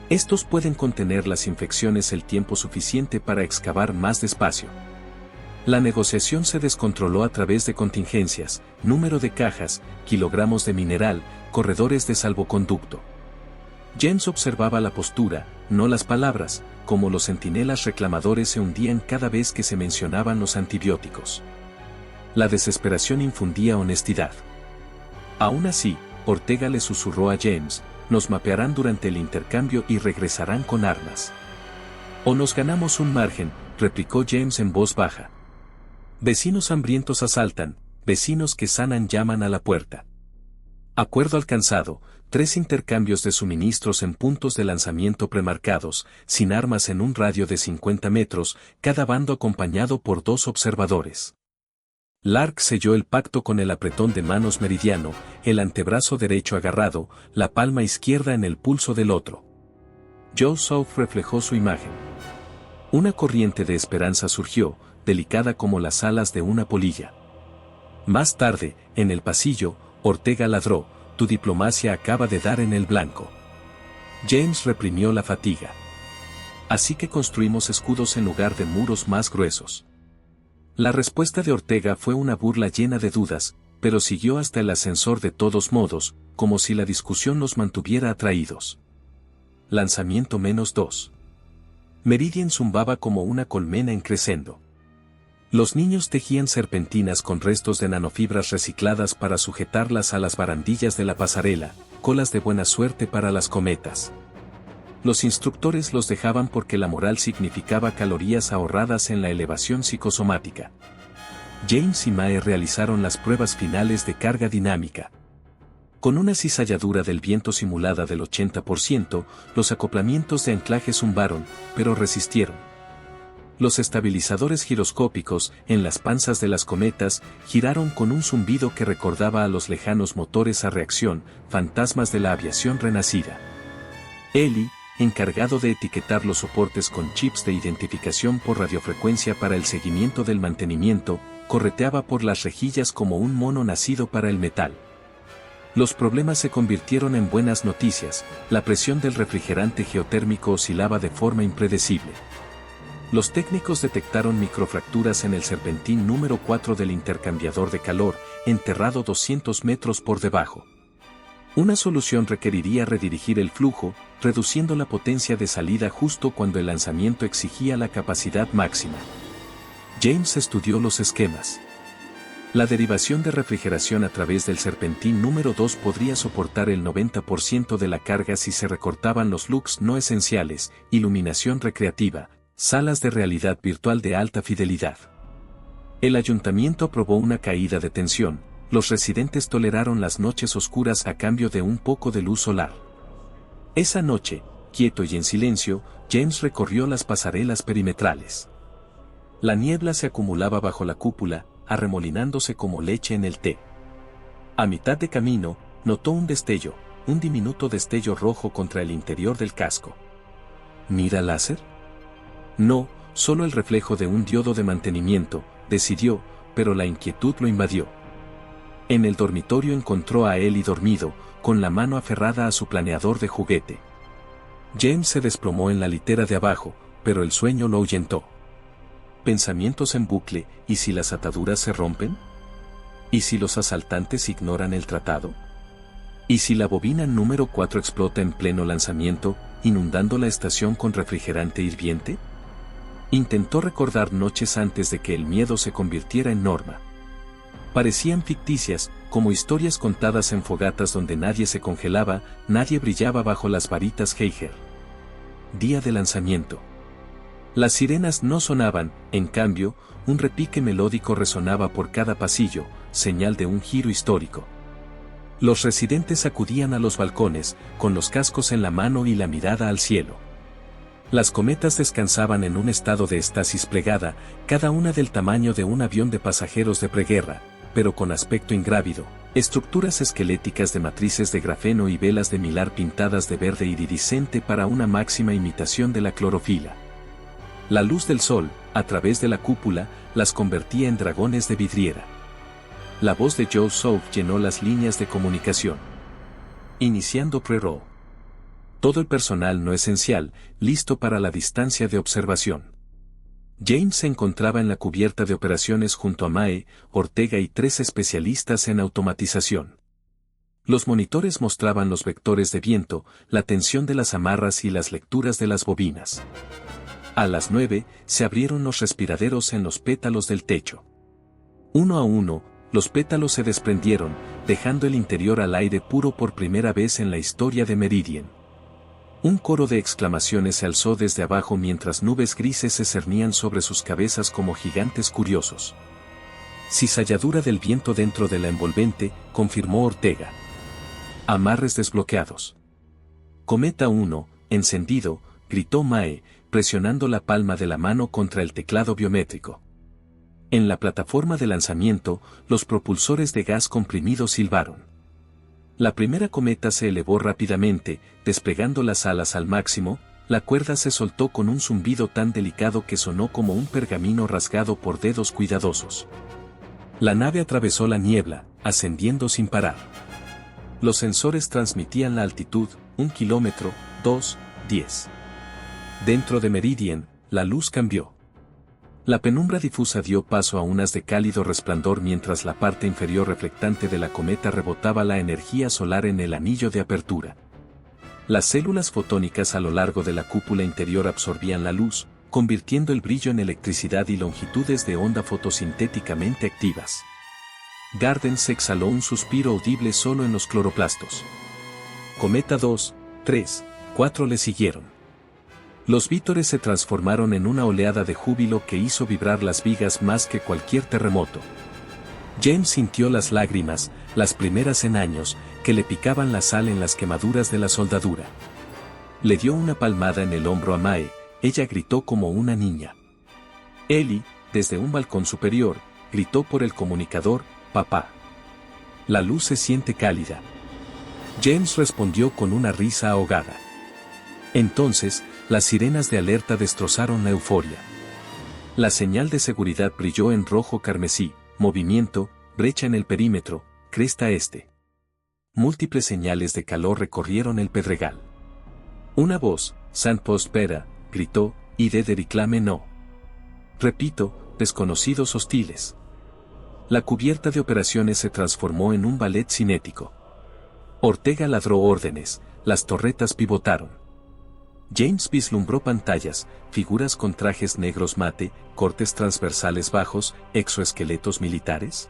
«Estos pueden contener las infecciones el tiempo suficiente para excavar más despacio». La negociación se descontroló a través de contingencias, número de cajas, kilogramos de mineral, corredores de salvoconducto. James observaba la postura, no las palabras, como los centinelas reclamadores se hundían cada vez que se mencionaban los antibióticos. La desesperación infundía honestidad. Aún así, Ortega le susurró a James, «Nos mapearán durante el intercambio y regresarán con armas». «O nos ganamos un margen», replicó James en voz baja. «Vecinos hambrientos asaltan, vecinos que sanan llaman a la puerta». Acuerdo alcanzado, 3 intercambios de suministros en puntos de lanzamiento premarcados, sin armas en un radio de 50 metros, cada bando acompañado por 2 observadores. Lark selló el pacto con el apretón de manos meridiano, el antebrazo derecho agarrado, la palma izquierda en el pulso del otro. Joe South reflejó su imagen. Una corriente de esperanza surgió, delicada como las alas de una polilla. Más tarde, en el pasillo, Ortega ladró, «Tu diplomacia acaba de dar en el blanco». James reprimió la fatiga. «Así que construimos escudos en lugar de muros más gruesos». La respuesta de Ortega fue una burla llena de dudas, pero siguió hasta el ascensor de todos modos, como si la discusión nos mantuviera atraídos. Lanzamiento -2. Meridian zumbaba como una colmena en crescendo. Los niños tejían serpentinas con restos de nanofibras recicladas para sujetarlas a las barandillas de la pasarela, colas de buena suerte para las cometas. Los instructores los dejaban porque la moral significaba calorías ahorradas en la elevación psicosomática. James y Mae realizaron las pruebas finales de carga dinámica. Con una cizalladura del viento simulada del 80%, los acoplamientos de anclaje zumbaron, pero resistieron. Los estabilizadores giroscópicos, en las panzas de las cometas, giraron con un zumbido que recordaba a los lejanos motores a reacción, fantasmas de la aviación renacida. Eli, encargado de etiquetar los soportes con chips de identificación por radiofrecuencia para el seguimiento del mantenimiento, correteaba por las rejillas como un mono nacido para el metal. Los problemas se convirtieron en buenas noticias, la presión del refrigerante geotérmico oscilaba de forma impredecible. Los técnicos detectaron microfracturas en el serpentín número 4 del intercambiador de calor, enterrado 200 metros por debajo. Una solución requeriría redirigir el flujo, reduciendo la potencia de salida justo cuando el lanzamiento exigía la capacidad máxima. James estudió los esquemas. La derivación de refrigeración a través del serpentín número 2 podría soportar el 90% de la carga si se recortaban los looks no esenciales, iluminación recreativa, salas de realidad virtual de alta fidelidad. El ayuntamiento aprobó una caída de tensión, los residentes toleraron las noches oscuras a cambio de un poco de luz solar. Esa noche, quieto y en silencio, James recorrió las pasarelas perimetrales. La niebla se acumulaba bajo la cúpula, arremolinándose como leche en el té. A mitad de camino, notó un destello, un diminuto destello rojo contra el interior del casco. ¿Mira láser? No, solo el reflejo de un diodo de mantenimiento, decidió, pero la inquietud lo invadió. En el dormitorio encontró a Eli dormido, con la mano aferrada a su planeador de juguete. James se desplomó en la litera de abajo, pero el sueño lo ahuyentó. Pensamientos en bucle, ¿y si las ataduras se rompen? ¿Y si los asaltantes ignoran el tratado? ¿Y si la bobina número 4 explota en pleno lanzamiento, inundando la estación con refrigerante hirviente? Intentó recordar noches antes de que el miedo se convirtiera en norma. Parecían ficticias, como historias contadas en fogatas donde nadie se congelaba, nadie brillaba bajo las varitas Geiger. Día de lanzamiento. Las sirenas no sonaban, en cambio, un repique melódico resonaba por cada pasillo, señal de un giro histórico. Los residentes acudían a los balcones, con los cascos en la mano y la mirada al cielo. Las cometas descansaban en un estado de estasis plegada, cada una del tamaño de un avión de pasajeros de preguerra, pero con aspecto ingrávido, estructuras esqueléticas de matrices de grafeno y velas de milar pintadas de verde iridiscente para una máxima imitación de la clorofila. La luz del sol, a través de la cúpula, las convertía en dragones de vidriera. La voz de Joe Soap llenó las líneas de comunicación. Iniciando pre-roll. Todo el personal no esencial, listo para la distancia de observación. James se encontraba en la cubierta de operaciones junto a Mae, Ortega y 3 especialistas en automatización. Los monitores mostraban los vectores de viento, la tensión de las amarras y las lecturas de las bobinas. A las 9, se abrieron los respiraderos en los pétalos del techo. Uno a uno, los pétalos se desprendieron, dejando el interior al aire puro por primera vez en la historia de Meridian. Un coro de exclamaciones se alzó desde abajo mientras nubes grises se cernían sobre sus cabezas como gigantes curiosos. Cizalladura del viento dentro de la envolvente, confirmó Ortega. Amarres desbloqueados. Cometa 1, encendido, gritó Mae, presionando la palma de la mano contra el teclado biométrico. En la plataforma de lanzamiento, los propulsores de gas comprimido silbaron. La primera cometa se elevó rápidamente, desplegando las alas al máximo, la cuerda se soltó con un zumbido tan delicado que sonó como un pergamino rasgado por dedos cuidadosos. La nave atravesó la niebla, ascendiendo sin parar. Los sensores transmitían la altitud, 1 kilómetro, 2, 10. Dentro de Meridian, la luz cambió. La penumbra difusa dio paso a un haz de cálido resplandor mientras la parte inferior reflectante de la cometa rebotaba la energía solar en el anillo de apertura. Las células fotónicas a lo largo de la cúpula interior absorbían la luz, convirtiendo el brillo en electricidad y longitudes de onda fotosintéticamente activas. Gardens exhaló un suspiro audible solo en los cloroplastos. Cometa 2, 3, 4 le siguieron. Los vítores se transformaron en una oleada de júbilo que hizo vibrar las vigas más que cualquier terremoto. James sintió las lágrimas, las primeras en años, que le picaban la sal en las quemaduras de la soldadura. Le dio una palmada en el hombro a Mae, ella gritó como una niña. Ellie, desde un balcón superior, gritó por el comunicador, «Papá». La luz se siente cálida. James respondió con una risa ahogada. Entonces, las sirenas de alerta destrozaron la euforia. La señal de seguridad brilló en rojo carmesí, movimiento, brecha en el perímetro, cresta este. Múltiples señales de calor recorrieron el pedregal. Una voz, «Sandpost Vera», gritó, «ID de reclame no». Repito, desconocidos hostiles. La cubierta de operaciones se transformó en un ballet cinético. Ortega ladró órdenes, las torretas pivotaron. James vislumbró pantallas, figuras con trajes negros mate, cortes transversales bajos, exoesqueletos militares.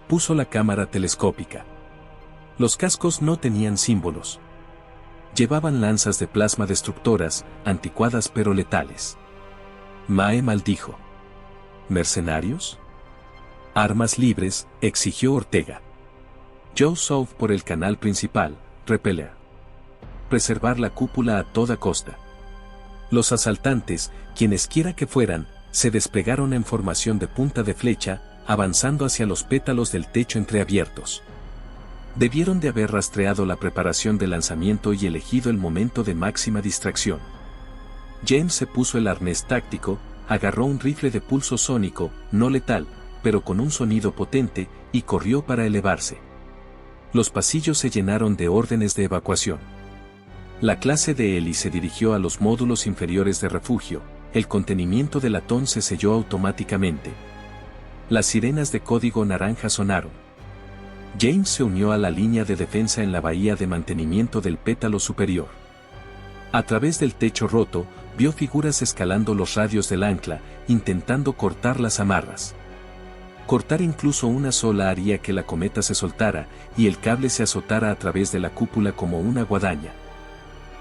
Puso la cámara telescópica. Los cascos no tenían símbolos. Llevaban lanzas de plasma destructoras, anticuadas pero letales. Mae maldijo. ¿Mercenarios? Armas libres, exigió Ortega. Joe South por el canal principal, repeler. Preservar la cúpula a toda costa. Los asaltantes, quienesquiera que fueran, se desplegaron en formación de punta de flecha, avanzando hacia los pétalos del techo entreabiertos. Debieron de haber rastreado la preparación de lanzamiento y elegido el momento de máxima distracción. James se puso el arnés táctico, agarró un rifle de pulso sónico, no letal, pero con un sonido potente, y corrió para elevarse. Los pasillos se llenaron de órdenes de evacuación. La clase de Ellie se dirigió a los módulos inferiores de refugio, el contenimiento del latón se selló automáticamente. Las sirenas de código naranja sonaron. James se unió a la línea de defensa en la bahía de mantenimiento del pétalo superior. A través del techo roto, vio figuras escalando los radios del ancla, intentando cortar las amarras. Cortar incluso una sola haría que la cometa se soltara, y el cable se azotara a través de la cúpula como una guadaña.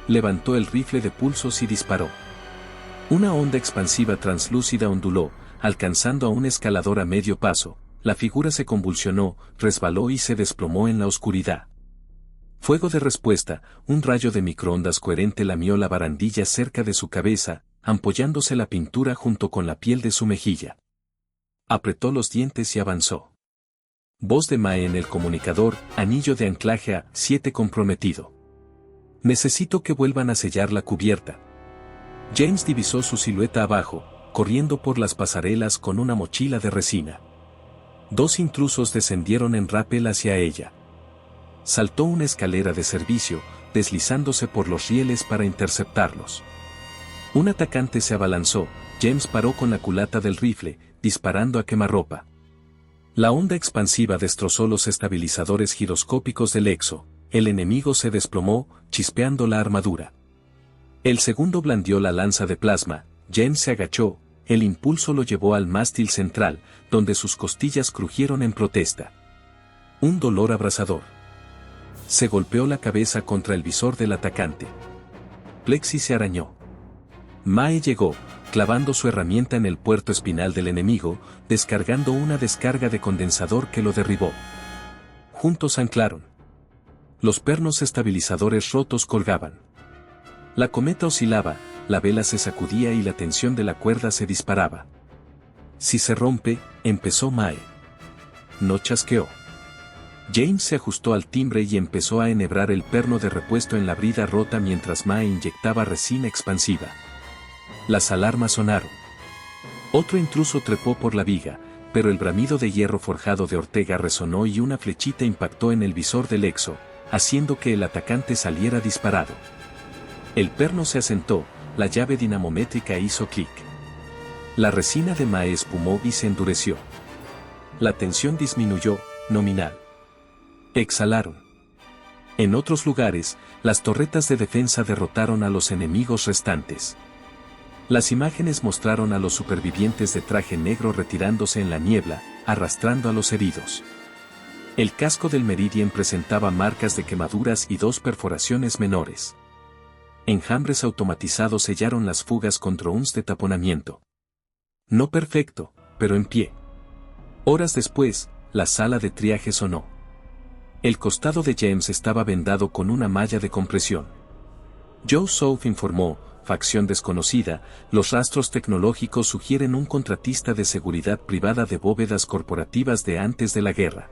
Levantó el rifle de pulsos y disparó. Una onda expansiva translúcida onduló, alcanzando a un escalador a medio paso. La figura se convulsionó, resbaló y se desplomó en la oscuridad. Fuego de respuesta, un rayo de microondas coherente lamió la barandilla cerca de su cabeza, ampollándose la pintura junto con la piel de su mejilla. Apretó los dientes y avanzó. Voz de Mae en el comunicador, anillo de anclaje a 7 comprometido. Necesito que vuelvan a sellar la cubierta. James divisó su silueta abajo, corriendo por las pasarelas con una mochila de resina. 2 intrusos descendieron en rappel hacia ella. Saltó una escalera de servicio, deslizándose por los rieles para interceptarlos. Un atacante se abalanzó, James paró con la culata del rifle, disparando a quemarropa. La onda expansiva destrozó los estabilizadores giroscópicos del Exo, el enemigo se desplomó, chispeando la armadura. El segundo blandió la lanza de plasma, James se agachó, el impulso lo llevó al mástil central, donde sus costillas crujieron en protesta. Un dolor abrasador. Se golpeó la cabeza contra el visor del atacante. Plexi se arañó. Mae llegó, clavando su herramienta en el puerto espinal del enemigo, descargando una descarga de condensador que lo derribó. Juntos anclaron. Los pernos estabilizadores rotos colgaban. La cometa oscilaba, la vela se sacudía y la tensión de la cuerda se disparaba. Si se rompe, empezó Mae. No chasqueó. James se ajustó al timbre y empezó a enhebrar el perno de repuesto en la brida rota mientras Mae inyectaba resina expansiva. Las alarmas sonaron. Otro intruso trepó por la viga, pero el bramido de hierro forjado de Ortega resonó y una flechita impactó en el visor del Exo, haciendo que el atacante saliera disparado. El perno se asentó, la llave dinamométrica hizo clic. La resina de Mae espumó y se endureció. La tensión disminuyó, nominal. Exhalaron. En otros lugares, las torretas de defensa derrotaron a los enemigos restantes. Las imágenes mostraron a los supervivientes de traje negro retirándose en la niebla, arrastrando a los heridos. El casco del Meridian presentaba marcas de quemaduras y 2 perforaciones menores. Enjambres automatizados sellaron las fugas controls de taponamiento. No perfecto, pero en pie. Horas después, la sala de triaje sonó. El costado de James estaba vendado con una malla de compresión. Joe South informó, facción desconocida, los rastros tecnológicos sugieren un contratista de seguridad privada de bóvedas corporativas de antes de la guerra.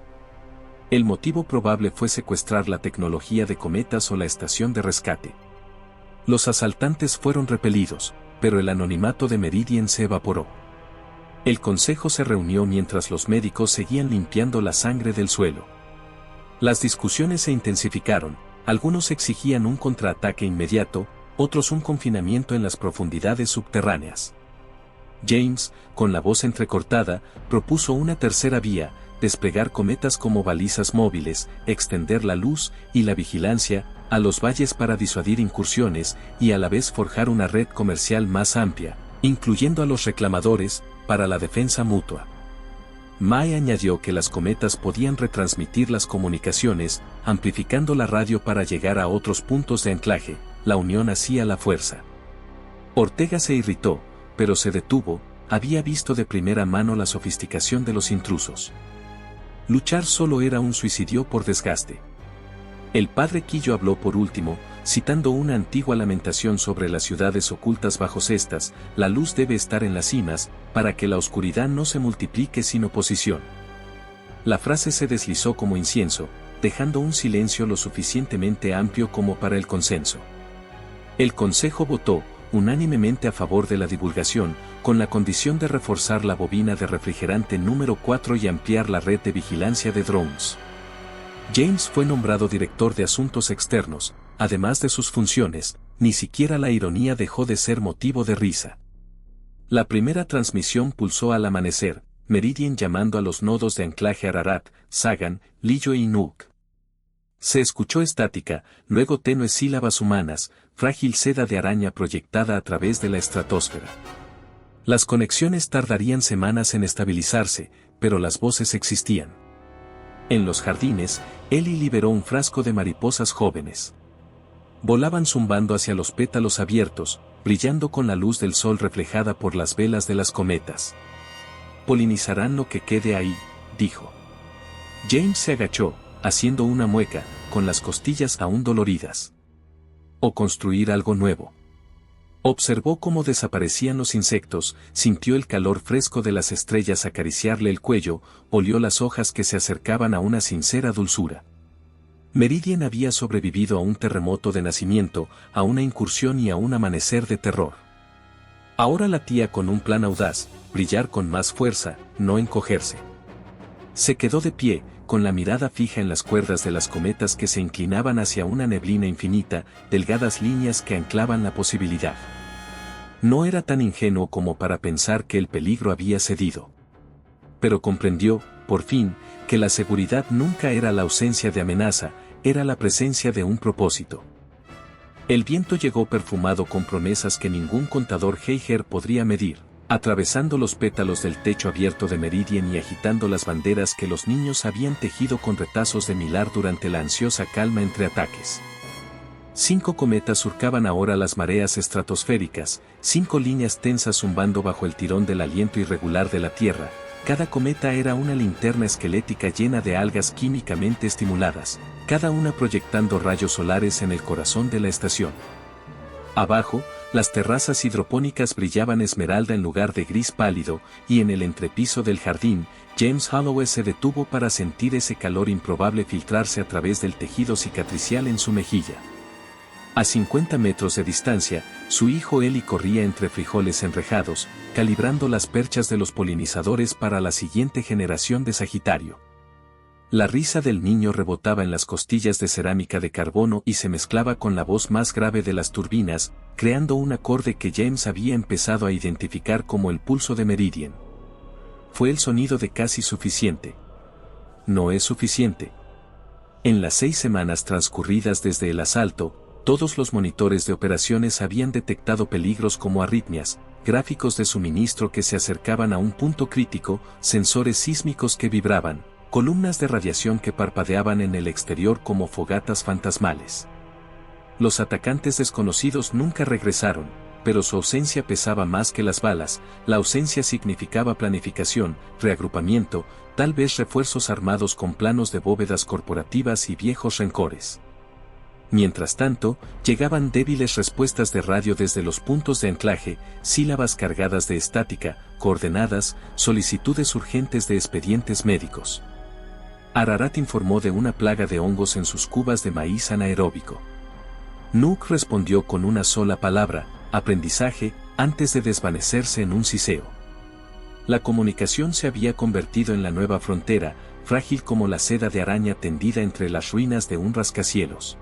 El motivo probable fue secuestrar la tecnología de cometas o la estación de rescate. Los asaltantes fueron repelidos, pero el anonimato de Meridian se evaporó. El consejo se reunió mientras los médicos seguían limpiando la sangre del suelo. Las discusiones se intensificaron, algunos exigían un contraataque inmediato, otros un confinamiento en las profundidades subterráneas. James, con la voz entrecortada, propuso una tercera vía, desplegar cometas como balizas móviles, extender la luz y la vigilancia a los valles para disuadir incursiones y a la vez forjar una red comercial más amplia, incluyendo a los reclamadores, para la defensa mutua. Mae añadió que las cometas podían retransmitir las comunicaciones, amplificando la radio para llegar a otros puntos de anclaje. La unión hacía la fuerza. Ortega se irritó, pero se detuvo, había visto de primera mano la sofisticación de los intrusos. Luchar solo era un suicidio por desgaste. El padre Quillo habló por último, citando una antigua lamentación sobre las ciudades ocultas bajo cestas: la luz debe estar en las cimas, para que la oscuridad no se multiplique sin oposición. La frase se deslizó como incienso, dejando un silencio lo suficientemente amplio como para el consenso. El consejo votó, unánimemente a favor de la divulgación, con la condición de reforzar la bobina de refrigerante número 4 y ampliar la red de vigilancia de drones. James fue nombrado director de asuntos externos. Además de sus funciones, ni siquiera la ironía dejó de ser motivo de risa. La primera transmisión pulsó al amanecer, Meridian llamando a los nodos de anclaje Ararat, Sagan, Lillo y Nuuk. Se escuchó estática, luego tenues sílabas humanas, frágil seda de araña proyectada a través de la estratosfera. Las conexiones tardarían semanas en estabilizarse, pero las voces existían. En los jardines, Ellie liberó un frasco de mariposas jóvenes. Volaban zumbando hacia los pétalos abiertos, brillando con la luz del sol reflejada por las velas de las cometas. Polinizarán lo que quede ahí, dijo. James se agachó, haciendo una mueca, con las costillas aún doloridas. O construir algo nuevo. Observó cómo desaparecían los insectos, sintió el calor fresco de las estrellas acariciarle el cuello, olió las hojas que se acercaban a una sincera dulzura. Meridian había sobrevivido a un terremoto de nacimiento, a una incursión y a un amanecer de terror. Ahora latía con un plan audaz, brillar con más fuerza, no encogerse. Se quedó de pie, con la mirada fija en las cuerdas de las cometas que se inclinaban hacia una neblina infinita, delgadas líneas que anclaban la posibilidad. No era tan ingenuo como para pensar que el peligro había cedido. Pero comprendió, por fin, que la seguridad nunca era la ausencia de amenaza, era la presencia de un propósito. El viento llegó perfumado con promesas que ningún contador Geiger podría medir, atravesando los pétalos del techo abierto de Meridian y agitando las banderas que los niños habían tejido con retazos de Millar durante la ansiosa calma entre ataques. 5 cometas surcaban ahora las mareas estratosféricas, 5 líneas tensas zumbando bajo el tirón del aliento irregular de la Tierra. Cada cometa era una linterna esquelética llena de algas químicamente estimuladas, cada una proyectando rayos solares en el corazón de la estación. Abajo, las terrazas hidropónicas brillaban esmeralda en lugar de gris pálido, y en el entrepiso del jardín, James Holloway se detuvo para sentir ese calor improbable filtrarse a través del tejido cicatricial en su mejilla. A 50 metros de distancia, su hijo Eli corría entre frijoles enrejados, calibrando las perchas de los polinizadores para la siguiente generación de Sagitario. La risa del niño rebotaba en las costillas de cerámica de carbono y se mezclaba con la voz más grave de las turbinas, creando un acorde que James había empezado a identificar como el pulso de Meridian. Fue el sonido de casi suficiente. No es suficiente. En las 6 semanas transcurridas desde el asalto, todos los monitores de operaciones habían detectado peligros como arritmias, gráficos de suministro que se acercaban a un punto crítico, sensores sísmicos que vibraban, columnas de radiación que parpadeaban en el exterior como fogatas fantasmales. Los atacantes desconocidos nunca regresaron, pero su ausencia pesaba más que las balas. La ausencia significaba planificación, reagrupamiento, tal vez refuerzos armados con planos de bóvedas corporativas y viejos rencores. Mientras tanto, llegaban débiles respuestas de radio desde los puntos de anclaje, sílabas cargadas de estática, coordenadas, solicitudes urgentes de expedientes médicos. Ararat informó de una plaga de hongos en sus cubas de maíz anaeróbico. Nuuk respondió con una sola palabra, aprendizaje, antes de desvanecerse en un siseo. La comunicación se había convertido en la nueva frontera, frágil como la seda de araña tendida entre las ruinas de un rascacielos.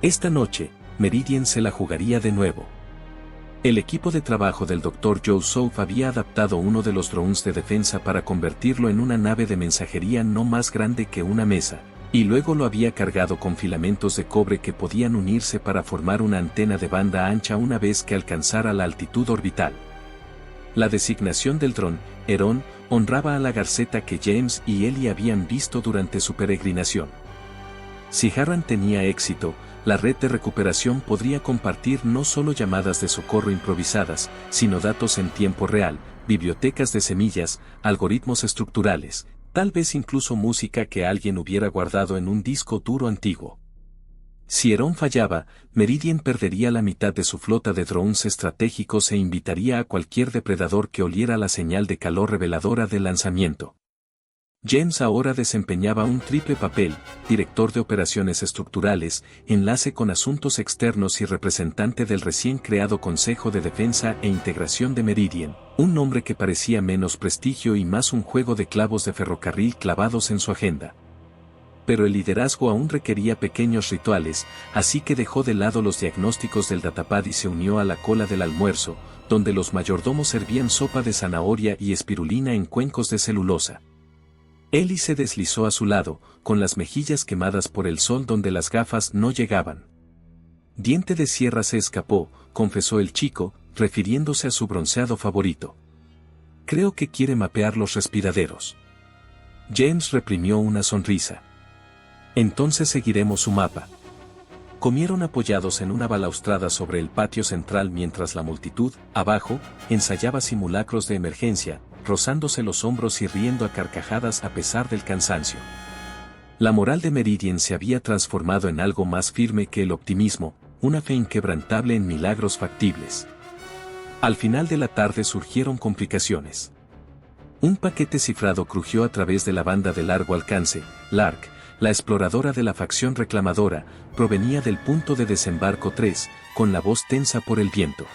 Esta noche, Meridian se la jugaría de nuevo. El equipo de trabajo del Dr. Joe Soap había adaptado uno de los drones de defensa para convertirlo en una nave de mensajería no más grande que una mesa, y luego lo había cargado con filamentos de cobre que podían unirse para formar una antena de banda ancha una vez que alcanzara la altitud orbital. La designación del dron, Herón, honraba a la garceta que James y Ellie habían visto durante su peregrinación. Si Harran tenía éxito, la red de recuperación podría compartir no solo llamadas de socorro improvisadas, sino datos en tiempo real, bibliotecas de semillas, algoritmos estructurales, tal vez incluso música que alguien hubiera guardado en un disco duro antiguo. Si Herón fallaba, Meridian perdería la mitad de su flota de drones estratégicos e invitaría a cualquier depredador que oliera la señal de calor reveladora del lanzamiento. James ahora desempeñaba un triple papel, director de operaciones estructurales, enlace con asuntos externos y representante del recién creado Consejo de Defensa e Integración de Meridian, un nombre que parecía menos prestigio y más un juego de clavos de ferrocarril clavados en su agenda. Pero el liderazgo aún requería pequeños rituales, así que dejó de lado los diagnósticos del datapad y se unió a la cola del almuerzo, donde los mayordomos servían sopa de zanahoria y espirulina en cuencos de celulosa. Ellie se deslizó a su lado, con las mejillas quemadas por el sol donde las gafas no llegaban. Diente de sierra se escapó, confesó el chico, refiriéndose a su bronceado favorito. Creo que quiere mapear los respiraderos. James reprimió una sonrisa. Entonces seguiremos su mapa. Comieron apoyados en una balaustrada sobre el patio central mientras la multitud, abajo, ensayaba simulacros de emergencia, rozándose los hombros y riendo a carcajadas a pesar del cansancio. La moral de Meridian se había transformado en algo más firme que el optimismo, una fe inquebrantable en milagros factibles. Al final de la tarde surgieron complicaciones. Un paquete cifrado crujió a través de la banda de largo alcance. Lark, la exploradora de la facción reclamadora, provenía del punto de desembarco 3, con la voz tensa por el viento.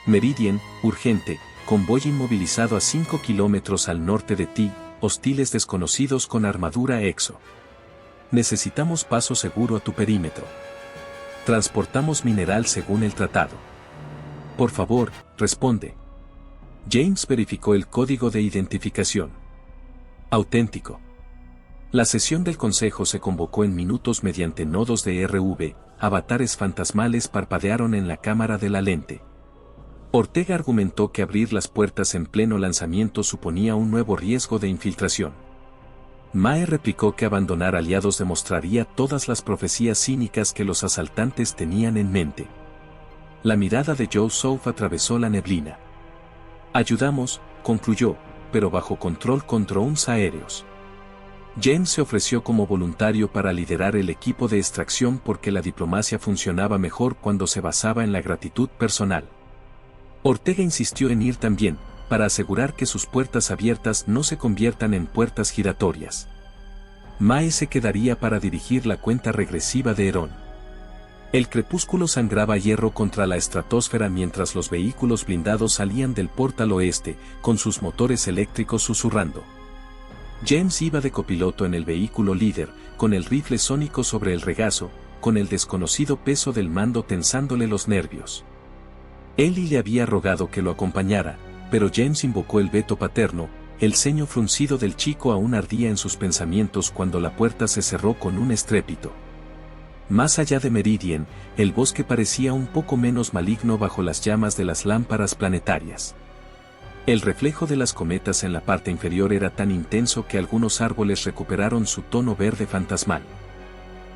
Meridian, urgente, convoy inmovilizado a 5 kilómetros al norte de ti, hostiles desconocidos con armadura exo. Necesitamos paso seguro a tu perímetro. Transportamos mineral según el tratado. Por favor, responde. James verificó el código de identificación. Auténtico. La sesión del consejo se convocó en minutos mediante nodos de RV, avatares fantasmales parpadearon en la cámara de la lente. Ortega argumentó que abrir las puertas en pleno lanzamiento suponía un nuevo riesgo de infiltración. Mae replicó que abandonar aliados demostraría todas las profecías cínicas que los asaltantes tenían en mente. La mirada de Joe Soap atravesó la neblina. Ayudamos, concluyó, pero bajo control con drones aéreos. James se ofreció como voluntario para liderar el equipo de extracción porque la diplomacia funcionaba mejor cuando se basaba en la gratitud personal. Ortega insistió en ir también, para asegurar que sus puertas abiertas no se conviertan en puertas giratorias. Mae se quedaría para dirigir la cuenta regresiva de Herón. El crepúsculo sangraba hierro contra la estratosfera mientras los vehículos blindados salían del portal oeste, con sus motores eléctricos susurrando. James iba de copiloto en el vehículo líder, con el rifle sónico sobre el regazo, con el desconocido peso del mando tensándole los nervios. Ellie le había rogado que lo acompañara, pero James invocó el veto paterno, el ceño fruncido del chico aún ardía en sus pensamientos cuando la puerta se cerró con un estrépito. Más allá de Meridian, el bosque parecía un poco menos maligno bajo las llamas de las lámparas planetarias. El reflejo de las cometas en la parte inferior era tan intenso que algunos árboles recuperaron su tono verde fantasmal.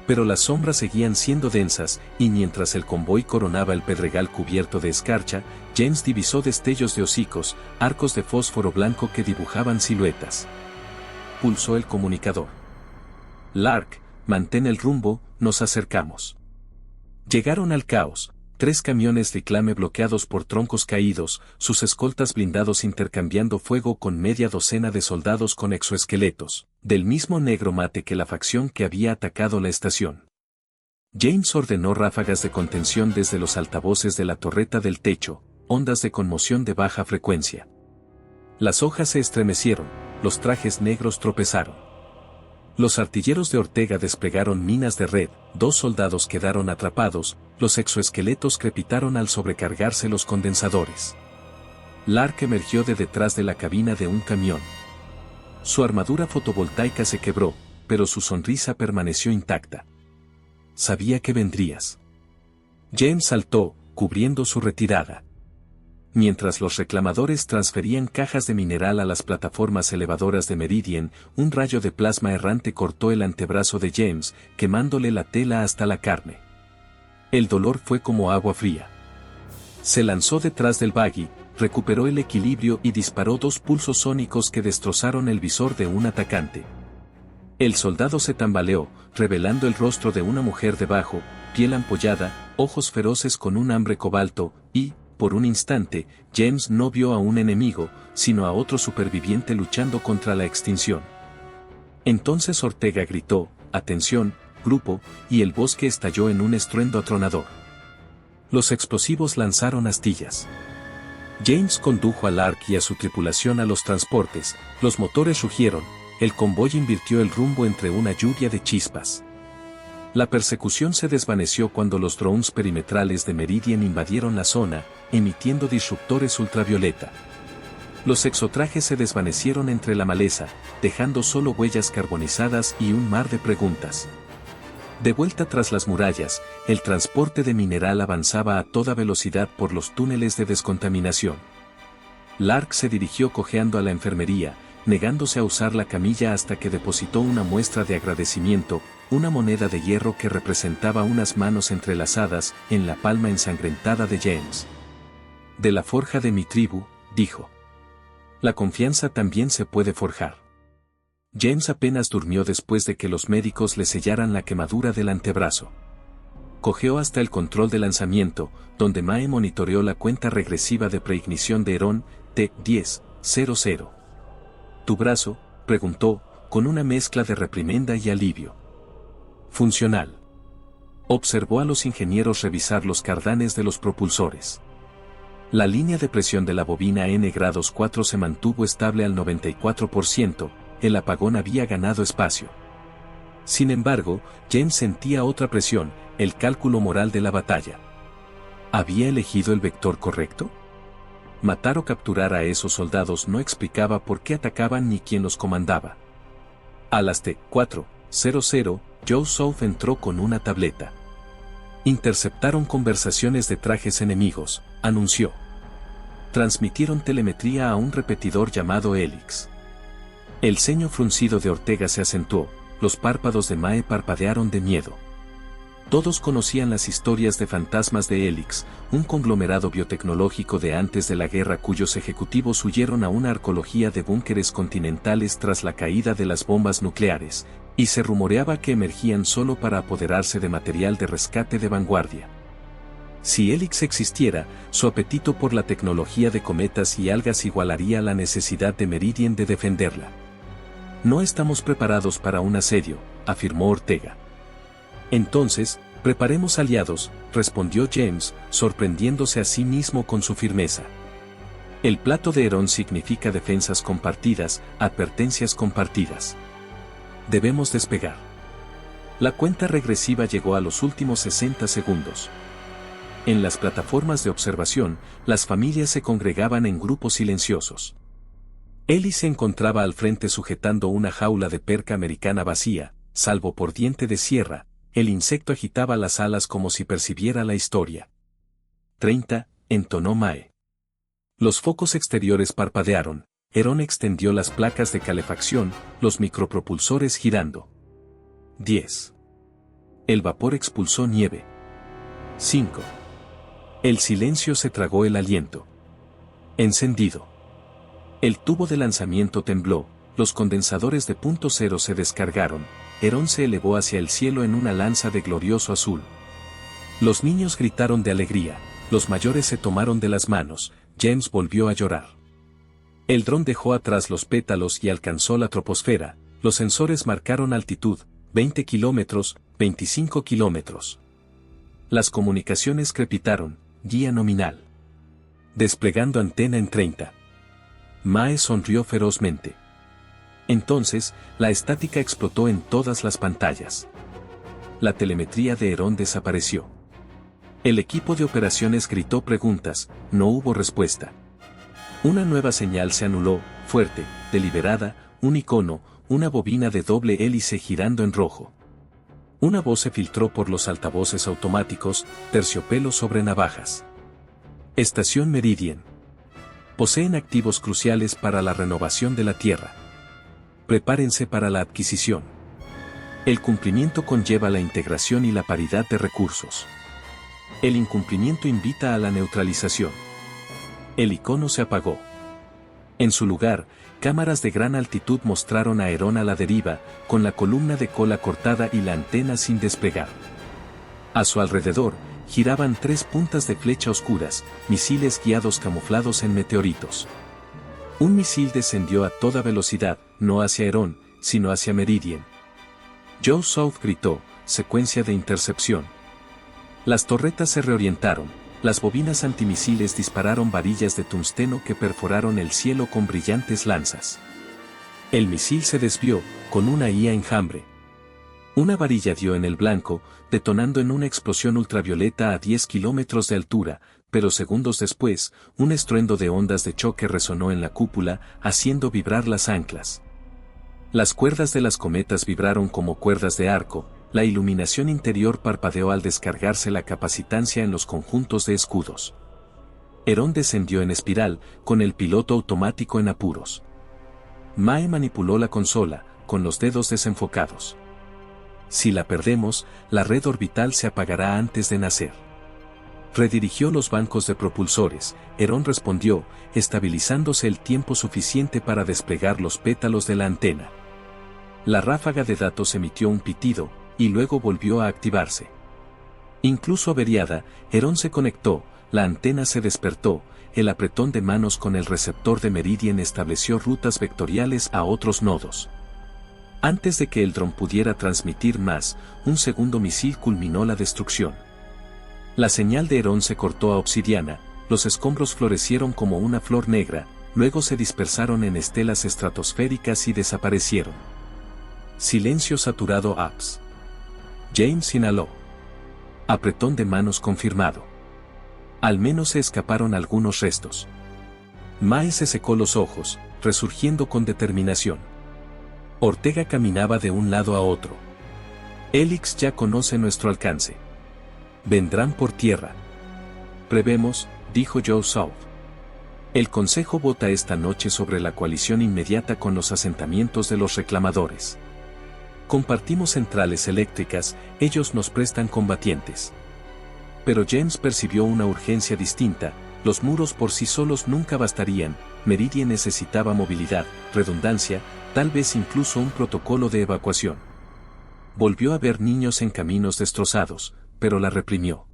Pero las sombras seguían siendo densas, y mientras el convoy coronaba el pedregal cubierto de escarcha, James divisó destellos de hocicos, arcos de fósforo blanco que dibujaban siluetas. Pulsó el comunicador. Lark, mantén el rumbo, nos acercamos. Llegaron al caos. 3 camiones reclame bloqueados por troncos caídos, sus escoltas blindados intercambiando fuego con media docena de soldados con exoesqueletos, del mismo negro mate que la facción que había atacado la estación. James ordenó ráfagas de contención desde los altavoces de la torreta del techo, ondas de conmoción de baja frecuencia. Las hojas se estremecieron, los trajes negros tropezaron. Los artilleros de Ortega desplegaron minas de red, 2 soldados quedaron atrapados, los exoesqueletos crepitaron al sobrecargarse los condensadores. Lark emergió de detrás de la cabina de un camión. Su armadura fotovoltaica se quebró, pero su sonrisa permaneció intacta. Sabía que vendrías. James saltó, cubriendo su retirada. Mientras los reclamadores transferían cajas de mineral a las plataformas elevadoras de Meridian, un rayo de plasma errante cortó el antebrazo de James, quemándole la tela hasta la carne. El dolor fue como agua fría. Se lanzó detrás del buggy, recuperó el equilibrio y disparó 2 pulsos sónicos que destrozaron el visor de un atacante. El soldado se tambaleó, revelando el rostro de una mujer debajo, piel ampollada, ojos feroces con un hambre cobalto, y, por un instante, James no vio a un enemigo, sino a otro superviviente luchando contra la extinción. Entonces Ortega gritó, «Atención, grupo», y el bosque estalló en un estruendo atronador. Los explosivos lanzaron astillas. James condujo a Lark y a su tripulación a los transportes, los motores rugieron, el convoy invirtió el rumbo entre una lluvia de chispas. La persecución se desvaneció cuando los drones perimetrales de Meridian invadieron la zona, emitiendo disruptores ultravioleta. Los exotrajes se desvanecieron entre la maleza, dejando solo huellas carbonizadas y un mar de preguntas. De vuelta tras las murallas, el transporte de mineral avanzaba a toda velocidad por los túneles de descontaminación. Lark se dirigió cojeando a la enfermería, negándose a usar la camilla hasta que depositó una muestra de agradecimiento, una moneda de hierro que representaba unas manos entrelazadas, en la palma ensangrentada de James. «De la forja de mi tribu», dijo. «La confianza también se puede forjar». James apenas durmió después de que los médicos le sellaran la quemadura del antebrazo. Cojeó hasta el control de lanzamiento, donde Mae monitoreó la cuenta regresiva de preignición de Herón, T-10-00. «¿Tu brazo?», preguntó, con una mezcla de reprimenda y alivio. «Funcional». Observó a los ingenieros revisar los cardanes de los propulsores. La línea de presión de la bobina N-4 se mantuvo estable al 94%, el apagón había ganado espacio. Sin embargo, James sentía otra presión, el cálculo moral de la batalla. ¿Había elegido el vector correcto? Matar o capturar a esos soldados no explicaba por qué atacaban ni quién los comandaba. A las T-400, Joe South entró con una tableta. Interceptaron conversaciones de trajes enemigos, anunció. Transmitieron telemetría a un repetidor llamado Helix. El ceño fruncido de Ortega se acentuó, los párpados de Mae parpadearon de miedo. Todos conocían las historias de fantasmas de Helix, un conglomerado biotecnológico de antes de la guerra cuyos ejecutivos huyeron a una arqueología de búnkeres continentales tras la caída de las bombas nucleares, y se rumoreaba que emergían solo para apoderarse de material de rescate de vanguardia. Si Helix existiera, su apetito por la tecnología de cometas y algas igualaría la necesidad de Meridian de defenderla. «No estamos preparados para un asedio», afirmó Ortega. «Entonces, preparemos aliados», respondió James, sorprendiéndose a sí mismo con su firmeza. El plato de Herón significa defensas compartidas, advertencias compartidas. Debemos despegar. La cuenta regresiva llegó a los últimos 60 segundos. En las plataformas de observación, las familias se congregaban en grupos silenciosos. Ellie se encontraba al frente sujetando una jaula de perca americana vacía, salvo por diente de sierra, el insecto agitaba las alas como si percibiera la historia. 30, entonó Mae. Los focos exteriores parpadearon, Herón extendió las placas de calefacción, los micropropulsores girando. 10. El vapor expulsó nieve. 5. El silencio se tragó el aliento. Encendido. El tubo de lanzamiento tembló, los condensadores de punto cero se descargaron, Herón se elevó hacia el cielo en una lanza de glorioso azul. Los niños gritaron de alegría, los mayores se tomaron de las manos, James volvió a llorar. El dron dejó atrás los pétalos y alcanzó la troposfera, los sensores marcaron altitud, 20 kilómetros, 25 kilómetros. Las comunicaciones crepitaron, guía nominal. Desplegando antena en 30. Mae sonrió ferozmente. Entonces, la estática explotó en todas las pantallas. La telemetría de Herón desapareció. El equipo de operaciones gritó preguntas, no hubo respuesta. Una nueva señal se anuló, fuerte, deliberada, un icono, una bobina de doble hélice girando en rojo. Una voz se filtró por los altavoces automáticos, terciopelo sobre navajas. Estación Meridian. Poseen activos cruciales para la renovación de la Tierra. Prepárense para la adquisición. El cumplimiento conlleva la integración y la paridad de recursos. El incumplimiento invita a la neutralización. El icono se apagó. En su lugar, cámaras de gran altitud mostraron a Herón a la deriva, con la columna de cola cortada y la antena sin desplegar. A su alrededor, giraban 3 puntas de flecha oscuras, misiles guiados camuflados en meteoritos. Un misil descendió a toda velocidad, no hacia Herón, sino hacia Meridian. Joe South gritó, secuencia de intercepción. Las torretas se reorientaron, las bobinas antimisiles dispararon varillas de tungsteno que perforaron el cielo con brillantes lanzas. El misil se desvió, con una IA enjambre. Una varilla dio en el blanco, detonando en una explosión ultravioleta a 10 kilómetros de altura, pero segundos después, un estruendo de ondas de choque resonó en la cúpula, haciendo vibrar las anclas. Las cuerdas de las cometas vibraron como cuerdas de arco, la iluminación interior parpadeó al descargarse la capacitancia en los conjuntos de escudos. Herón descendió en espiral, con el piloto automático en apuros. Mae manipuló la consola, con los dedos desenfocados. Si la perdemos, la red orbital se apagará antes de nacer. Redirigió los bancos de propulsores, Herón respondió, estabilizándose el tiempo suficiente para desplegar los pétalos de la antena. La ráfaga de datos emitió un pitido, y luego volvió a activarse. Incluso averiada, Herón se conectó, la antena se despertó, el apretón de manos con el receptor de Meridian estableció rutas vectoriales a otros nodos. Antes de que el dron pudiera transmitir más, un segundo misil culminó la destrucción. La señal de Herón se cortó a obsidiana, los escombros florecieron como una flor negra, luego se dispersaron en estelas estratosféricas y desaparecieron. Silencio saturado apps. James inhaló. Apretón de manos confirmado. Al menos se escaparon algunos restos. Mae se secó los ojos, resurgiendo con determinación. Ortega caminaba de un lado a otro. Helix ya conoce nuestro alcance. Vendrán por tierra. Prevemos, dijo Joe South. El Consejo vota esta noche sobre la coalición inmediata con los asentamientos de los reclamadores. Compartimos centrales eléctricas, ellos nos prestan combatientes. Pero James percibió una urgencia distinta, los muros por sí solos nunca bastarían, Meridian necesitaba movilidad, redundancia, tal vez incluso un protocolo de evacuación. Volvió a ver niños en caminos destrozados, pero la reprimió.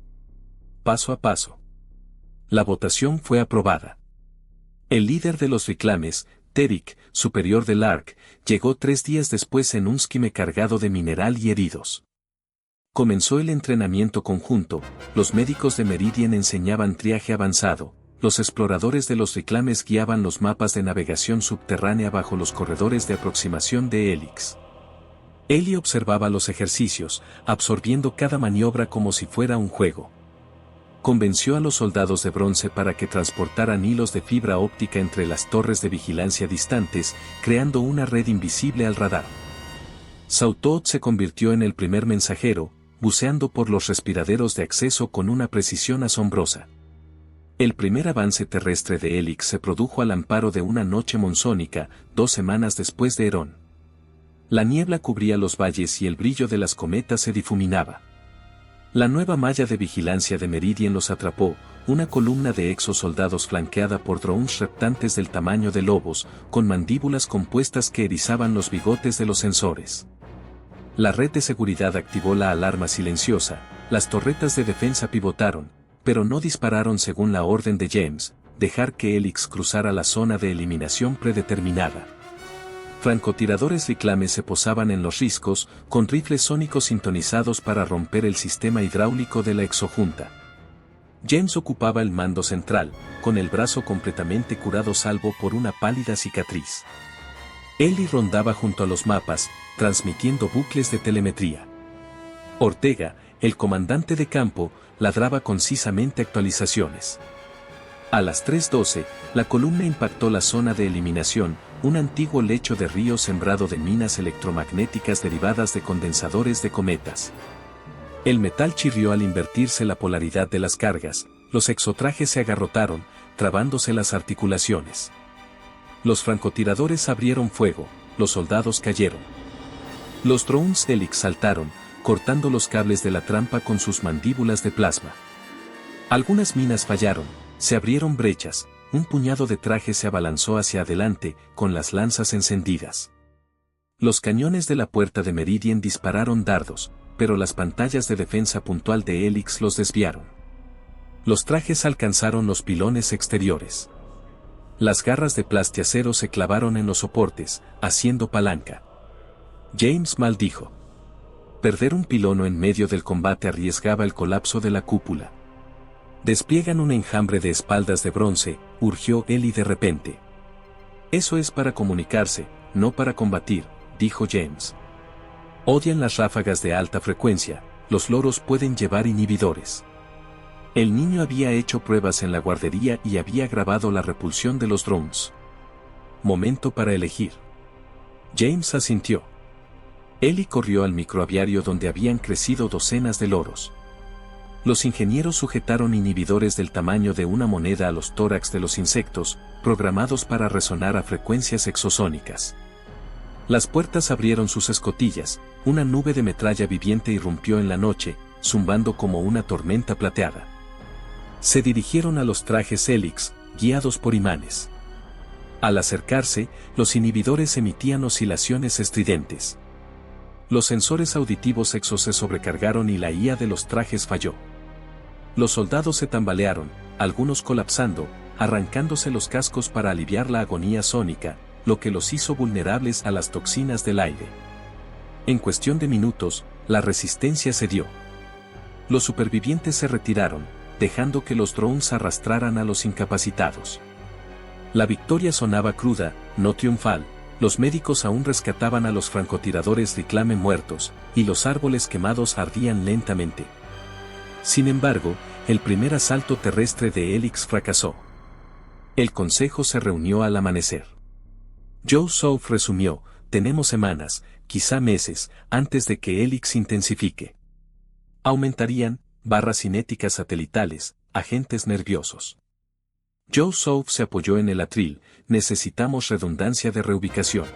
Paso a paso. La votación fue aprobada. El líder de los reclames, Terik, superior del ARC, llegó 3 días después en un skime cargado de mineral y heridos. Comenzó el entrenamiento conjunto, los médicos de Meridian enseñaban triaje avanzado, los exploradores de los reclames guiaban los mapas de navegación subterránea bajo los corredores de aproximación de Helix. Ellie observaba los ejercicios, absorbiendo cada maniobra como si fuera un juego. Convenció a los soldados de bronce para que transportaran hilos de fibra óptica entre las torres de vigilancia distantes, creando una red invisible al radar. Sautot se convirtió en el primer mensajero, buceando por los respiraderos de acceso con una precisión asombrosa. El primer avance terrestre de Helix se produjo al amparo de una noche monzónica, 2 semanas después de Herón. La niebla cubría los valles y el brillo de las cometas se difuminaba. La nueva malla de vigilancia de Meridian los atrapó, una columna de exosoldados flanqueada por drones reptantes del tamaño de lobos, con mandíbulas compuestas que erizaban los bigotes de los sensores. La red de seguridad activó la alarma silenciosa, las torretas de defensa pivotaron, pero no dispararon según la orden de James, dejar que Helix cruzara la zona de eliminación predeterminada. Francotiradores Reclame se posaban en los riscos, con rifles sónicos sintonizados para romper el sistema hidráulico de la exojunta. James ocupaba el mando central, con el brazo completamente curado salvo por una pálida cicatriz. Ellie rondaba junto a los mapas, transmitiendo bucles de telemetría. Ortega, el comandante de campo, ladraba concisamente actualizaciones. A las 3:12, la columna impactó la zona de eliminación, un antiguo lecho de río sembrado de minas electromagnéticas derivadas de condensadores de cometas. El metal chirrió al invertirse la polaridad de las cargas, los exotrajes se agarrotaron, trabándose las articulaciones. Los francotiradores abrieron fuego, los soldados cayeron. Los drones Helix saltaron, cortando los cables de la trampa con sus mandíbulas de plasma. Algunas minas fallaron, se abrieron brechas, un puñado de trajes se abalanzó hacia adelante, con las lanzas encendidas. Los cañones de la puerta de Meridian dispararon dardos, pero las pantallas de defensa puntual de Helix los desviaron. Los trajes alcanzaron los pilones exteriores. Las garras de plastiacero se clavaron en los soportes, haciendo palanca. James maldijo. Perder un pilono en medio del combate arriesgaba el colapso de la cúpula. Despliegan un enjambre de espaldas de bronce, urgió Ellie de repente. Eso es para comunicarse, no para combatir, dijo James. Odian las ráfagas de alta frecuencia, los loros pueden llevar inhibidores. El niño había hecho pruebas en la guardería y había grabado la repulsión de los drones. Momento para elegir. James asintió. Ellie corrió al microaviario donde habían crecido docenas de loros. Los ingenieros sujetaron inhibidores del tamaño de una moneda a los tórax de los insectos, programados para resonar a frecuencias exosónicas. Las puertas abrieron sus escotillas, una nube de metralla viviente irrumpió en la noche, zumbando como una tormenta plateada. Se dirigieron a los trajes Helix, guiados por imanes. Al acercarse, los inhibidores emitían oscilaciones estridentes. Los sensores auditivos exos se sobrecargaron y la IA de los trajes falló. Los soldados se tambalearon, algunos colapsando, arrancándose los cascos para aliviar la agonía sónica, lo que los hizo vulnerables a las toxinas del aire. En cuestión de minutos, la resistencia cedió. Los supervivientes se retiraron, dejando que los drones arrastraran a los incapacitados. La victoria sonaba cruda, no triunfal. Los médicos aún rescataban a los francotiradores Reclame muertos, y los árboles quemados ardían lentamente. Sin embargo, el primer asalto terrestre de Helix fracasó. El consejo se reunió al amanecer. Joe Souf resumió, tenemos semanas, quizá meses, antes de que Helix intensifique. Aumentarían, barras cinéticas satelitales, agentes nerviosos. Joe Souf se apoyó en el atril, necesitamos redundancia de reubicación.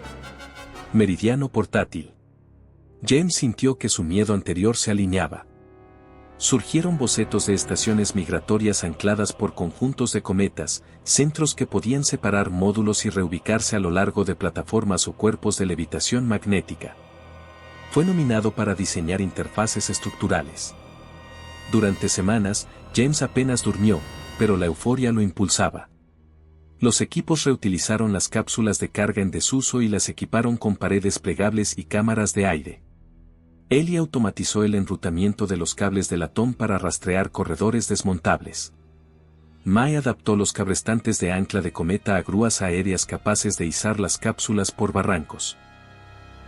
Meridiano portátil. James sintió que su miedo anterior se alineaba. Surgieron bocetos de estaciones migratorias ancladas por conjuntos de cometas, centros que podían separar módulos y reubicarse a lo largo de plataformas o cuerpos de levitación magnética. Fue nominado para diseñar interfaces estructurales. Durante semanas, James apenas durmió, pero la euforia lo impulsaba. Los equipos reutilizaron las cápsulas de carga en desuso y las equiparon con paredes plegables y cámaras de aire. Ellie automatizó el enrutamiento de los cables de latón para rastrear corredores desmontables. Mae adaptó los cabrestantes de ancla de cometa a grúas aéreas capaces de izar las cápsulas por barrancos.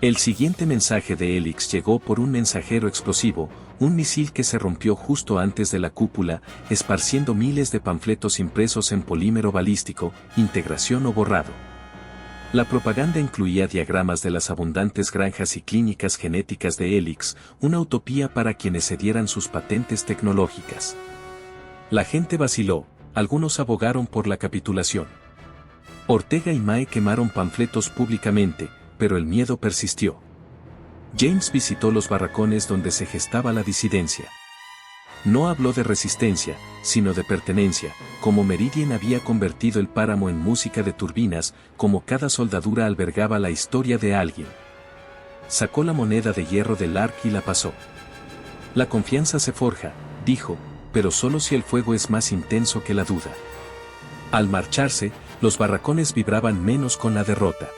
El siguiente mensaje de Helix llegó por un mensajero explosivo, un misil que se rompió justo antes de la cúpula, esparciendo miles de panfletos impresos en polímero balístico, integración o borrado. La propaganda incluía diagramas de las abundantes granjas y clínicas genéticas de Helix, una utopía para quienes cedieran sus patentes tecnológicas. La gente vaciló, algunos abogaron por la capitulación. Ortega y Mae quemaron panfletos públicamente, pero el miedo persistió. James visitó los barracones donde se gestaba la disidencia. No habló de resistencia, sino de pertenencia, como Meridian había convertido el páramo en música de turbinas, como cada soldadura albergaba la historia de alguien. Sacó la moneda de hierro del arc y la pasó. La confianza se forja, dijo, pero solo si el fuego es más intenso que la duda. Al marcharse, los barracones vibraban menos con la derrota.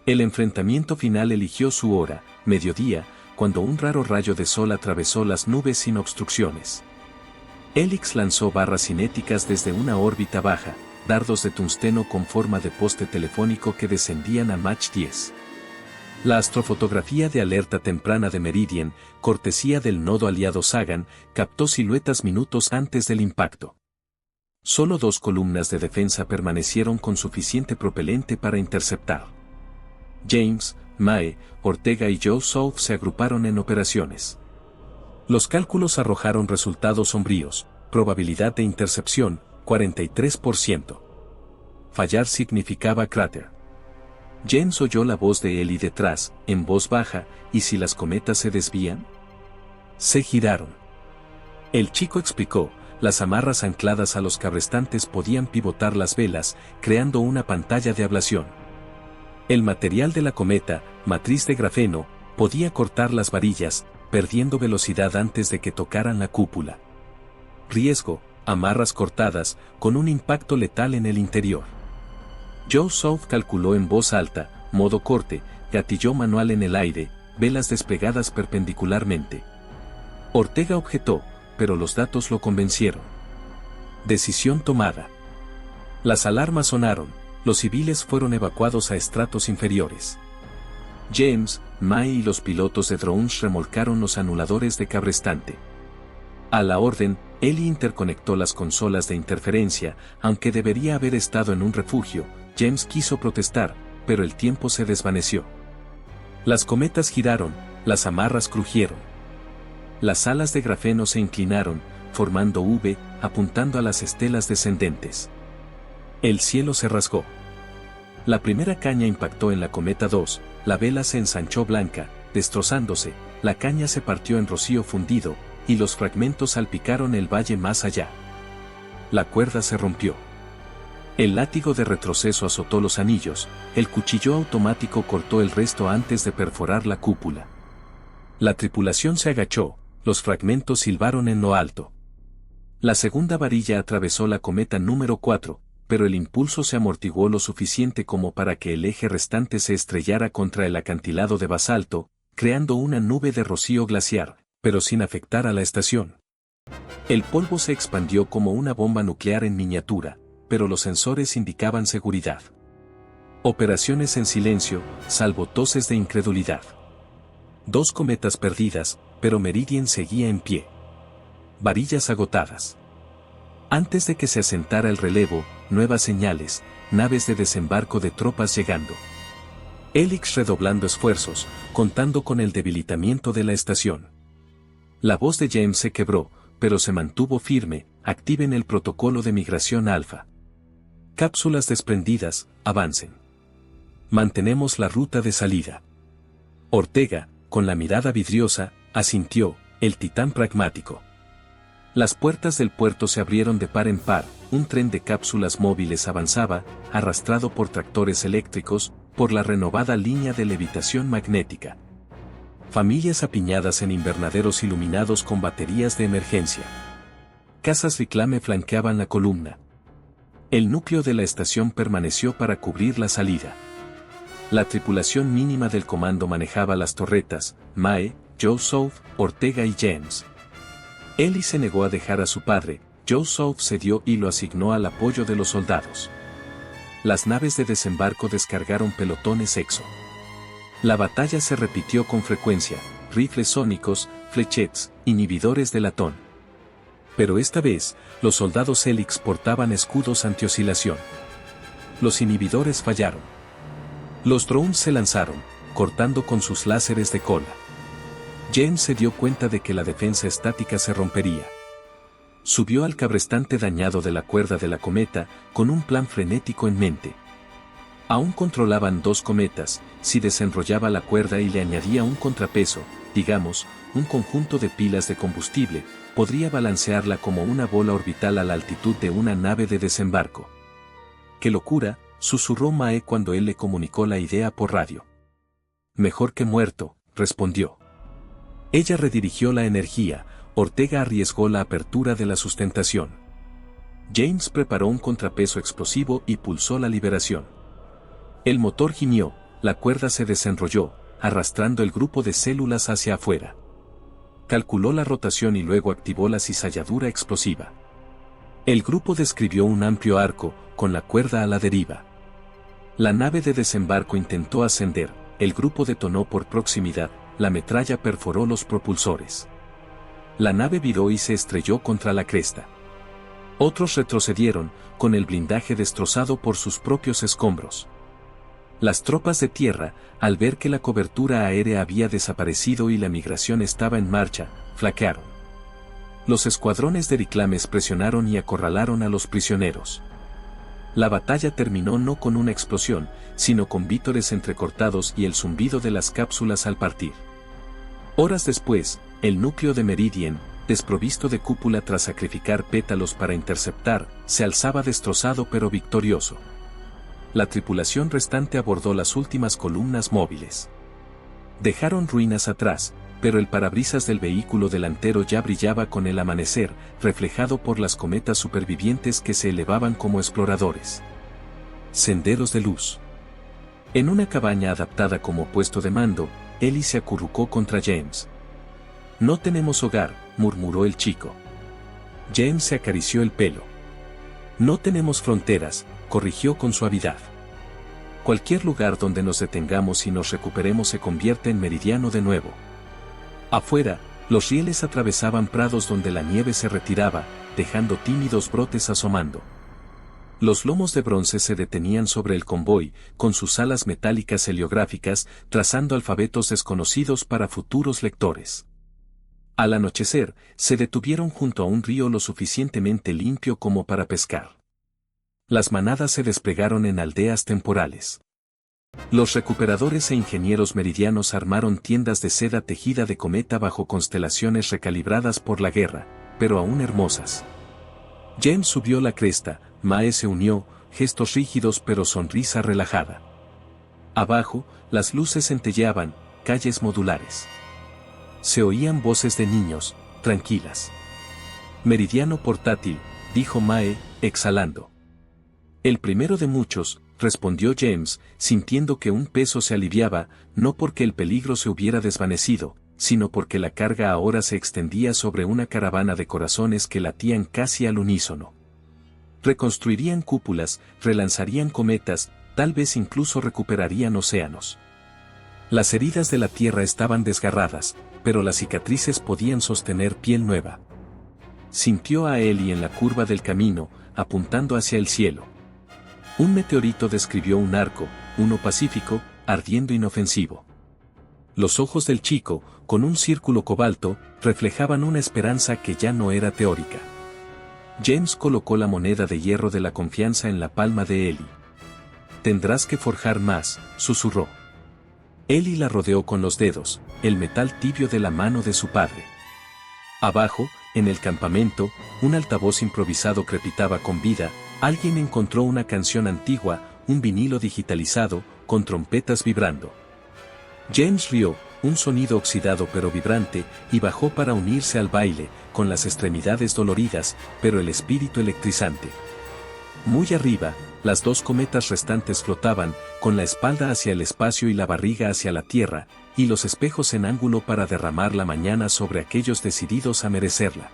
El enfrentamiento final eligió su hora, mediodía, cuando un raro rayo de sol atravesó las nubes sin obstrucciones. Helix lanzó barras cinéticas desde una órbita baja, dardos de tungsteno con forma de poste telefónico que descendían a Mach 10. La astrofotografía de alerta temprana de Meridian, cortesía del nodo aliado Sagan, captó siluetas minutos antes del impacto. Solo 2 columnas de defensa permanecieron con suficiente propelente para interceptar. James, Mae, Ortega y Joe South se agruparon en operaciones. Los cálculos arrojaron resultados sombríos: probabilidad de intercepción, 43%. Fallar significaba cráter. James oyó la voz de Ellie detrás, en voz baja: ¿y si las cometas se desvían? Se giraron. El chico explicó: las amarras ancladas a los cabrestantes podían pivotar las velas, creando una pantalla de ablación. El material de la cometa, matriz de grafeno, podía cortar las varillas, perdiendo velocidad antes de que tocaran la cúpula. Riesgo: amarras cortadas, con un impacto letal en el interior. Joe South calculó en voz alta: modo corte, gatilló manual en el aire, velas desplegadas perpendicularmente. Ortega objetó, pero los datos lo convencieron. Decisión tomada. Las alarmas sonaron, los civiles fueron evacuados a estratos inferiores. James, Mae y los pilotos de drones remolcaron los anuladores de cabrestante. A la orden, Ellie interconectó las consolas de interferencia, aunque debería haber estado en un refugio. James quiso protestar, pero el tiempo se desvaneció. Las cometas giraron, las amarras crujieron. Las alas de grafeno se inclinaron, formando V, apuntando a las estelas descendentes. El cielo se rasgó. La primera caña impactó en la cometa 2, la vela se ensanchó blanca, destrozándose, la caña se partió en rocío fundido, y los fragmentos salpicaron el valle más allá. La cuerda se rompió. El látigo de retroceso azotó los anillos, el cuchillo automático cortó el resto antes de perforar la cúpula. La tripulación se agachó, los fragmentos silbaron en lo alto. La segunda varilla atravesó la cometa número 4, pero el impulso se amortiguó lo suficiente como para que el eje restante se estrellara contra el acantilado de basalto, creando una nube de rocío glaciar, pero sin afectar a la estación. El polvo se expandió como una bomba nuclear en miniatura, pero los sensores indicaban seguridad. Operaciones en silencio, salvo toses de incredulidad. 2 cometas perdidas, pero Meridian seguía en pie. Varillas agotadas. Antes de que se asentara el relevo, nuevas señales, naves de desembarco de tropas llegando. Helix redoblando esfuerzos, contando con el debilitamiento de la estación. La voz de James se quebró, pero se mantuvo firme: activen el protocolo de migración alfa. Cápsulas desprendidas, avancen. Mantenemos la ruta de salida. Ortega, con la mirada vidriosa, asintió: el titán pragmático. Las puertas del puerto se abrieron de par en par, un tren de cápsulas móviles avanzaba, arrastrado por tractores eléctricos, por la renovada línea de levitación magnética. Familias apiñadas en invernaderos iluminados con baterías de emergencia. Casas reclame flanqueaban la columna. El núcleo de la estación permaneció para cubrir la salida. La tripulación mínima del comando manejaba las torretas: Mae, Joe South, Ortega y James. Ellie se negó a dejar a su padre, Joe South cedió y lo asignó al apoyo de los soldados. Las naves de desembarco descargaron pelotones EXO. La batalla se repitió con frecuencia: rifles sónicos, flechettes, inhibidores de latón. Pero esta vez, los soldados Helix portaban escudos antioscilación. Los inhibidores fallaron. Los drones se lanzaron, cortando con sus láseres de cola. James se dio cuenta de que la defensa estática se rompería. Subió al cabrestante dañado de la cuerda de la cometa, con un plan frenético en mente. Aún controlaban 2 cometas, si desenrollaba la cuerda y le añadía un contrapeso, digamos, un conjunto de pilas de combustible, podría balancearla como una bola orbital a la altitud de una nave de desembarco. ¡Qué locura!, susurró Mae cuando él le comunicó la idea por radio. Mejor que muerto, respondió. Ella redirigió la energía, Ortega arriesgó la apertura de la sustentación. James preparó un contrapeso explosivo y pulsó la liberación. El motor gimió, la cuerda se desenrolló, arrastrando el grupo de células hacia afuera. Calculó la rotación y luego activó la cizalladura explosiva. El grupo describió un amplio arco, con la cuerda a la deriva. La nave de desembarco intentó ascender, el grupo detonó por proximidad, la metralla perforó los propulsores. La nave viró y se estrelló contra la cresta. Otros retrocedieron, con el blindaje destrozado por sus propios escombros. Las tropas de tierra, al ver que la cobertura aérea había desaparecido y la migración estaba en marcha, flaquearon. Los escuadrones de reclames presionaron y acorralaron a los prisioneros. La batalla terminó no con una explosión, sino con vítores entrecortados y el zumbido de las cápsulas al partir. Horas después, el núcleo de Meridian, desprovisto de cúpula tras sacrificar pétalos para interceptar, se alzaba destrozado pero victorioso. La tripulación restante abordó las últimas columnas móviles. Dejaron ruinas atrás, pero el parabrisas del vehículo delantero ya brillaba con el amanecer, reflejado por las cometas supervivientes que se elevaban como exploradores. Senderos de luz. En una cabaña adaptada como puesto de mando, Ellie se acurrucó contra James. «No tenemos hogar», murmuró el chico. James se acarició el pelo. «No tenemos fronteras», corrigió con suavidad. «Cualquier lugar donde nos detengamos y nos recuperemos se convierte en meridiano de nuevo». Afuera, los rieles atravesaban prados donde la nieve se retiraba, dejando tímidos brotes asomando. Los lomos de bronce se detenían sobre el convoy, con sus alas metálicas heliográficas, trazando alfabetos desconocidos para futuros lectores. Al anochecer, se detuvieron junto a un río lo suficientemente limpio como para pescar. Las manadas se desplegaron en aldeas temporales. Los recuperadores e ingenieros meridianos armaron tiendas de seda tejida de cometa bajo constelaciones recalibradas por la guerra, pero aún hermosas. James subió la cresta, Mae se unió, gestos rígidos pero sonrisa relajada. Abajo, las luces centelleaban, calles modulares. Se oían voces de niños, tranquilas. «Meridiano portátil», dijo Mae, exhalando. «El primero de muchos», respondió James, sintiendo que un peso se aliviaba, no porque el peligro se hubiera desvanecido, sino porque la carga ahora se extendía sobre una caravana de corazones que latían casi al unísono. Reconstruirían cúpulas, relanzarían cometas, tal vez incluso recuperarían océanos. Las heridas de la tierra estaban desgarradas, pero las cicatrices podían sostener piel nueva. Sintió a Ellie en la curva del camino, apuntando hacia el cielo. Un meteorito describió un arco, uno pacífico, ardiendo inofensivo. Los ojos del chico, con un círculo cobalto, reflejaban una esperanza que ya no era teórica. James colocó la moneda de hierro de la confianza en la palma de Ellie. «Tendrás que forjar más», susurró. Ellie la rodeó con los dedos, el metal tibio de la mano de su padre. Abajo, en el campamento, un altavoz improvisado crepitaba con vida. Alguien encontró una canción antigua, un vinilo digitalizado, con trompetas vibrando. James rió, un sonido oxidado pero vibrante, y bajó para unirse al baile, con las extremidades doloridas, pero el espíritu electrizante. Muy arriba, las 2 cometas restantes flotaban, con la espalda hacia el espacio y la barriga hacia la tierra, y los espejos en ángulo para derramar la mañana sobre aquellos decididos a merecerla.